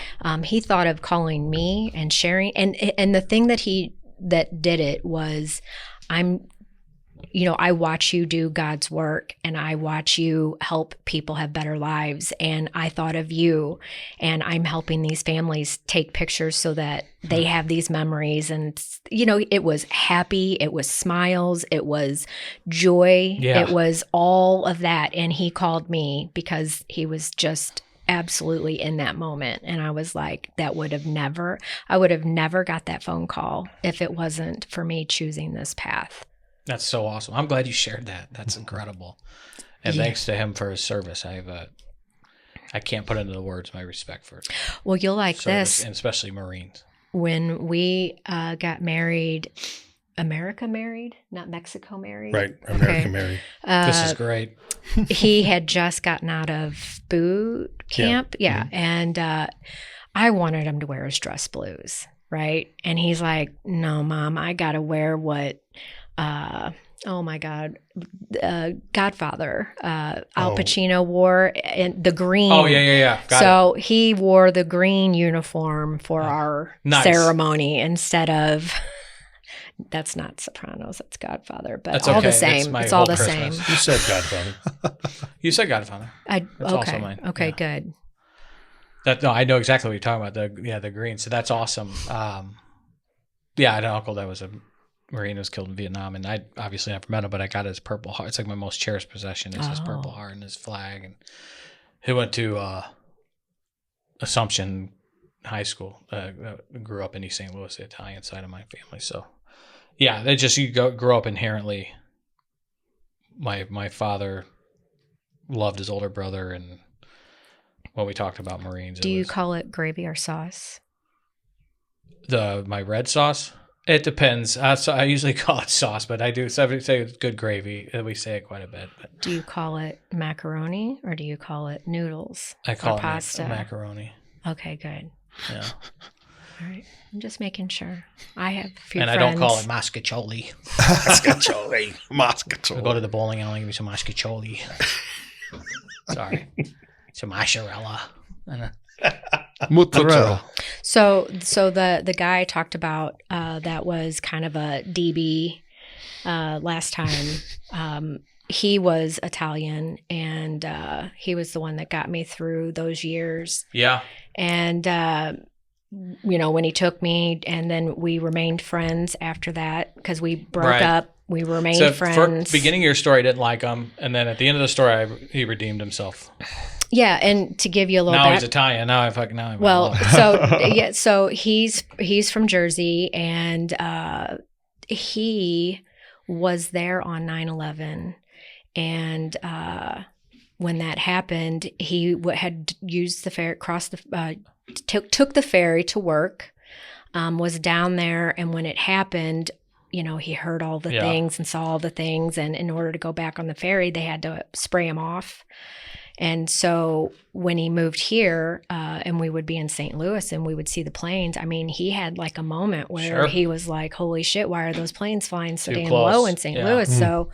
He thought of calling me and sharing, and the thing that did it was, I watch you do God's work, and I watch you help people have better lives. And I thought of you, and I'm helping these families take pictures so that they have these memories. And, it was happy. It was smiles. It was joy. Yeah. It was all of that. And he called me because he was just absolutely in that moment. And I was like, I would have never got that phone call if it wasn't for me choosing this path. That's so awesome. I'm glad you shared that. That's incredible. And thanks to him for his service. I can't put into the words my respect for it. Well, you'll like service, this. and especially Marines. When we got married, America married, not Mexico married. Right. America married. This is great. He had just gotten out of boot camp. Yeah. Mm-hmm. And I wanted him to wear his dress blues. Right. And he's like, no, Mom, I got to wear what, oh my God, Godfather, Al Pacino wore in the green. Oh yeah. Got it. He wore the green uniform for our ceremony instead of. That's not Sopranos. That's Godfather, but that's all okay. the same. It's all the same. You said Godfather. You said Godfather. That's also mine. Okay, good. I know exactly what you're talking about. The green. So that's awesome. Yeah, I had an uncle that was a Marine, was killed in Vietnam, and I obviously never met him, but I got his Purple Heart. It's like my most cherished possession. It's his Purple Heart and his flag. And he went to Assumption High School. Grew up in East St. Louis, the Italian side of my family. So, yeah, they just grow up inherently. My father loved his older brother, and when we talked about Marines, Do you call it gravy or sauce? My red sauce? It depends. So I usually call it sauce, but I do say it's good gravy. We say it quite a bit. But Do you call it macaroni or do you call it noodles? I call or it pasta? macaroni. Okay, good. Yeah. All right. I'm just making sure. I have a few And friends. I don't call it mascacholi. Mascacholi. I go to the bowling alley and give me some mascacholi. Sorry. Some mozzarella. Mozzarella. So the guy I talked about that was kind of a DB last time. He was Italian, and he was the one that got me through those years. Yeah. And when he took me, and then we remained friends after that because we broke up. We remained friends. Beginning of your story, I didn't like him, and then at the end of the story, he redeemed himself. Yeah, and to give you a little Now he's Italian. Now I well, so he's from Jersey, and he was there on 9/11, and when that happened, he had used the ferry, took the ferry to work, was down there, and when it happened, he heard all the things and saw all the things, and in order to go back on the ferry, they had to spray him off. And so when he moved here, and we would be in St. Louis and we would see the planes, I mean, he had like a moment where he was like, holy shit, why are those planes flying so damn low in St. Louis? So,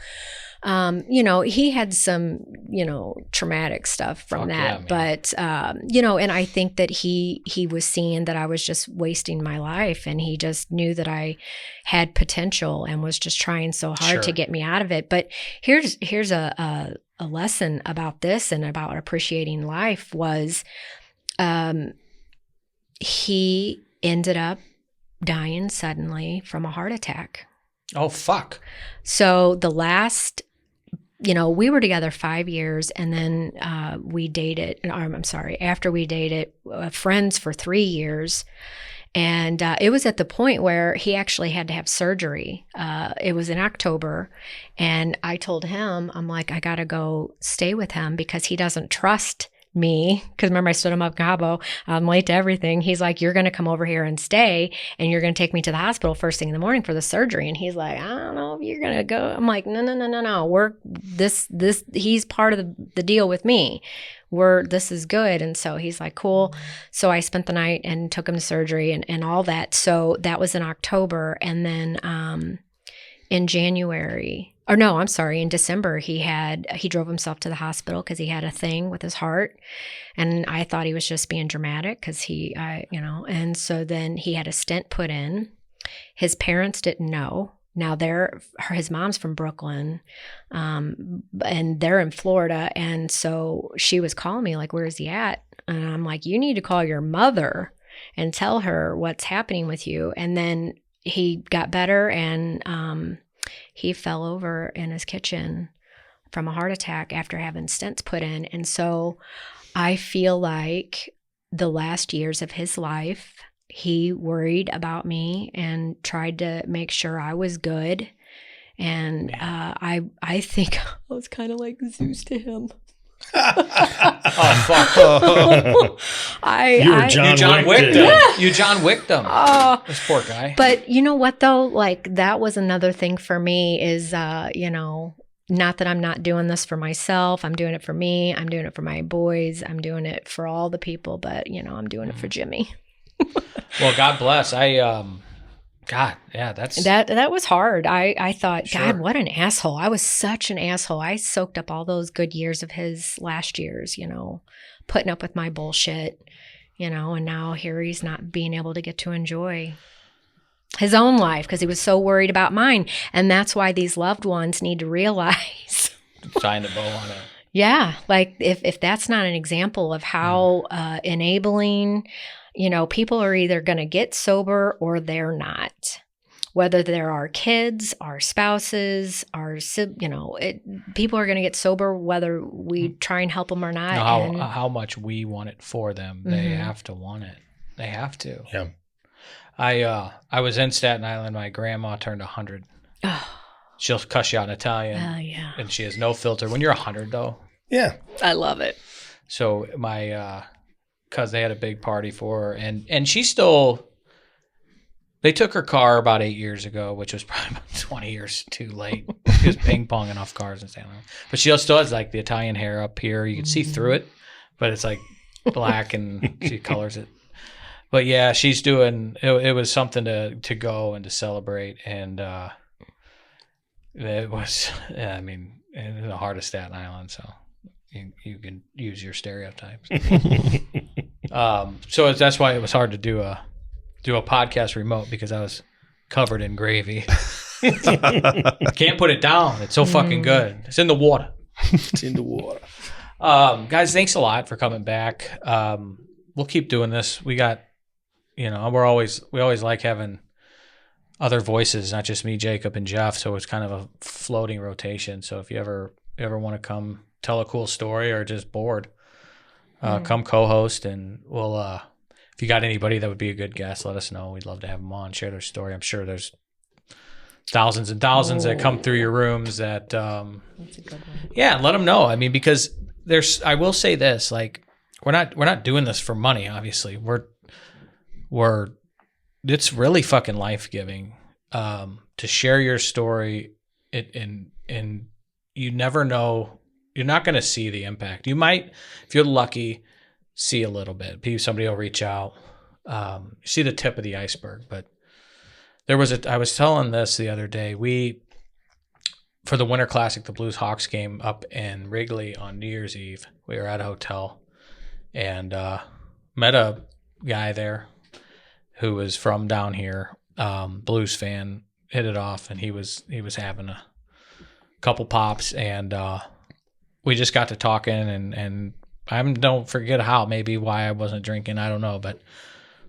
he had some, traumatic stuff from that. But, and I think that he was seeing that I was just wasting my life, and he just knew that I had potential and was just trying so hard to get me out of it. But here's a lesson about this and about appreciating life was he ended up dying suddenly from a heart attack. Oh, fuck. So the last, we were together 5 years, and then we dated, after we dated, friends for 3 years. And it was at the point where he actually had to have surgery. It was in October. And I told him, I'm like, I got to go stay with him because he doesn't trust me. Because remember, I stood him up Cabo. I'm late to everything. He's like, you're going to come over here and stay, and you're going to take me to the hospital first thing in the morning for the surgery. And he's like, I don't know if you're going to go. I'm like, no. He's part of the deal with me. This is good. And so he's like, cool. So I spent the night and took him to surgery and all that. So that was in October. And then in December, he drove himself to the hospital because he had a thing with his heart. And I thought he was just being dramatic because and so then he had a stent put in. His parents didn't know. Now his mom's from Brooklyn, and they're in Florida. And so she was calling me like, where's he at? And I'm like, you need to call your mother and tell her what's happening with you. And then he got better, and he fell over in his kitchen from a heart attack after having stents put in. And so I feel like the last years of his life, he worried about me and tried to make sure I was good. And I think I was kind of like Zeus to him. Oh, fuck. You John Wick them. Yeah. You John Wick them. This poor guy. But you know what, though? Like, that was another thing for me is, not that I'm not doing this for myself. I'm doing it for me. I'm doing it for my boys. I'm doing it for all the people. But, I'm doing it for Jimmy. Well, God bless. God, yeah, that was hard. I thought, God, what an asshole. I was such an asshole. I soaked up all those good years of his last years, putting up with my bullshit, and now here he's not being able to get to enjoy his own life because he was so worried about mine. And that's why these loved ones need to realize. Tying the bow on it. Yeah. Like if that's not an example of how enabling, people are either going to get sober or they're not. whether they're our kids, our spouses, people are going to get sober whether we try and help them or not. How much we want it for them. They have to want it. They have to. Yeah. I was in Staten Island. My grandma turned 100. She'll cuss you out in Italian. Yeah. And she has no filter. When you're 100, though. Yeah. I love it. So my cousin, they had a big party for her. And she still... They took her car about 8 years ago, which was probably about 20 years too late. She was ping-ponging off cars and stuff. But she still has like the Italian hair up here. You can see through it, but it's like black and she colors it. But yeah, she's doing, it was something to go and to celebrate. And it was, in the heart of Staten Island. So you can use your stereotypes. So that's why it was hard to do a podcast remote, because I was covered in gravy. Can't put it down. It's so fucking good. It's in the water. It's in the water. Guys, thanks a lot for coming back. We'll keep doing this. We got, we always like having other voices, not just me, Jacob, and Jeff. So it's kind of a floating rotation. So if you ever want to come tell a cool story or just bored, come co-host, and we'll, if you got anybody that would be a good guest, let us know. We'd love to have them on, share their story. I'm sure there's thousands and thousands that come through your rooms that, That's a good one. yeah, let them know. I mean, because I will say this, like, we're not doing this for money, obviously. It's really fucking life-giving, to share your story. And you never know, you're not going to see the impact. You might, if you're lucky, see a little bit. Somebody will reach out. You see the tip of the iceberg. But I was telling this the other day. For the Winter Classic, the Blues Hawks game up in Wrigley on New Year's Eve, we were at a hotel and met a guy there who was from down here, Blues fan, hit it off, and he was having a couple pops, and we just got to talking, and I don't forget how, maybe why I wasn't drinking, I don't know, but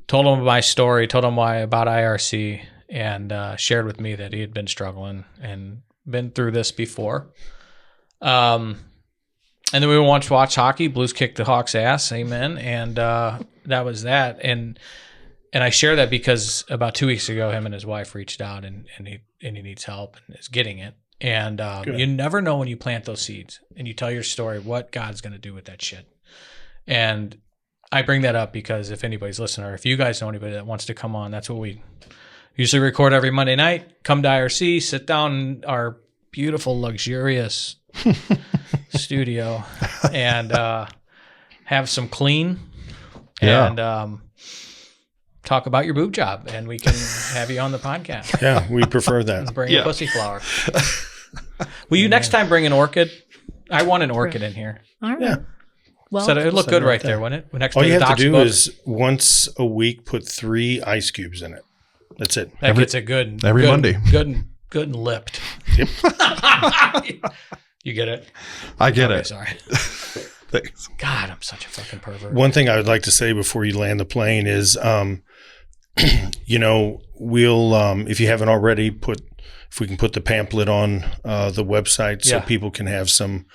told him my story, told him about IRC, and shared with me that he had been struggling and been through this before. And then we watched hockey. Blues kicked the Hawks' ass, amen, and that was that. And I share that because about 2 weeks ago, him and his wife reached out, and he needs help and is getting it. And you never know when you plant those seeds and you tell your story what God's going to do with that shit. And I bring that up because if anybody's listening, or if you guys know anybody that wants to come on, that's what we usually record every Monday night. Come to IRC, sit down in our beautiful, luxurious studio and have some clean and talk about your boob job, and we can have you on the podcast. Yeah, we prefer that. Bring a pussy flower. Will you next time bring an orchid? I want an orchid in here. All right. Yeah. Well, So it'd look good right there, wouldn't it? Next All to you the have to Doc's do book. is once a week put 3 ice cubes in it. That's it. That gets it good. every good, Monday. Good and lipped. Yep. You get it? I get Okay, it. sorry. Thanks. God, I'm such a fucking pervert. One thing I would like to say before you land the plane is, we'll, if you haven't already, if we can put the pamphlet on the website so people can have some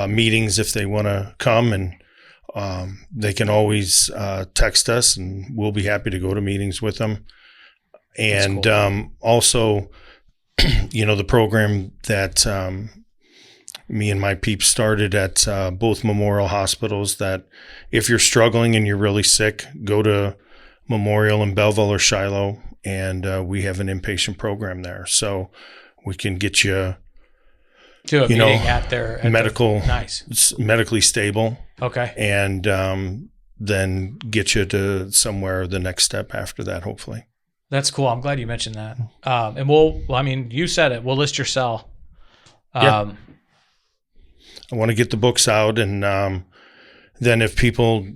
meetings if they want to come, and they can always text us, and we'll be happy to go to meetings with them. And also, the program that me and my peeps started at both Memorial hospitals, that if you're struggling and you're really sick, go to Memorial in Belleville or Shiloh, and we have an inpatient program there. So we can get you to a meeting at their medically stable. Okay. And then get you to somewhere the next step after that, hopefully. That's cool. I'm glad you mentioned that. And you said it. We'll list your cell. I want to get the books out, and then if people,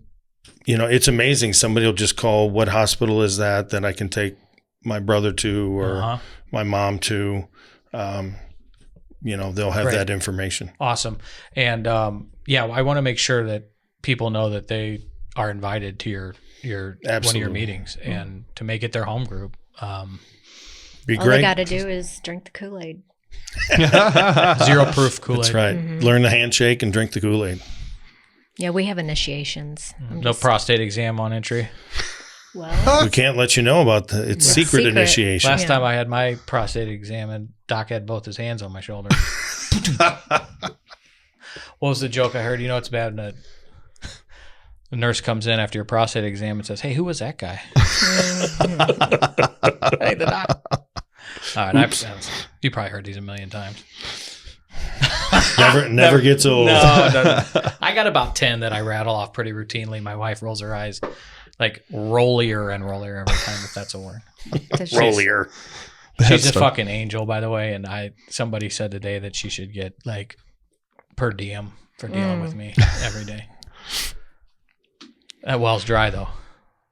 it's amazing. Somebody will just call, what hospital is that I can take my brother to, or my mom to. They'll have that information. Awesome. And I want to make sure that people know that they are invited to your one of your meetings, and to make it their home group. Be All great. they got to do is drink the Kool-Aid. 0 proof Kool-Aid. That's right. Learn the handshake and drink the Kool-Aid. Yeah, we have initiations. No prostate exam on entry. Well, We can't let you know about it's secret Secret. initiation. Last time I had my prostate exam, and Doc had both his hands on my shoulder. What was the joke I heard? You know, it's bad when the nurse comes in after your prostate exam and says, "Hey, who was that guy?" Hey, the doc. All right, you probably heard these a million times. Never gets old. No, it doesn't. I got about 10 that I rattle off pretty routinely. My wife rolls her eyes like rollier and rollier every time, if that's a word. Rollier. She's a fucking angel, by the way. And somebody said today that she should get like per diem for dealing with me every day. That well's dry though.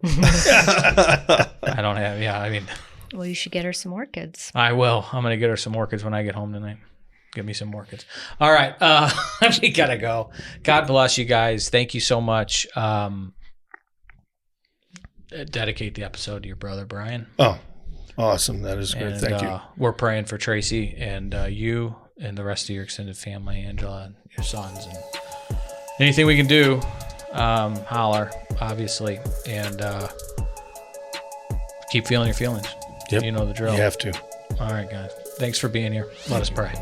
I don't have. Yeah, I mean, well, you should get her some orchids. I will. I'm gonna get her some orchids when I get home tonight. Give me some orchids. All right, we gotta go. God bless you guys. Thank you so much. Dedicate the episode to your brother Brian. Oh, awesome! That is great. And, Thank you. We're praying for Tracy and you and the rest of your extended family, Angela, and your sons, and anything we can do. Holler, obviously, and keep feeling your feelings. Yep. You know the drill. You have to. All right, guys. Thanks for being here. Let us pray.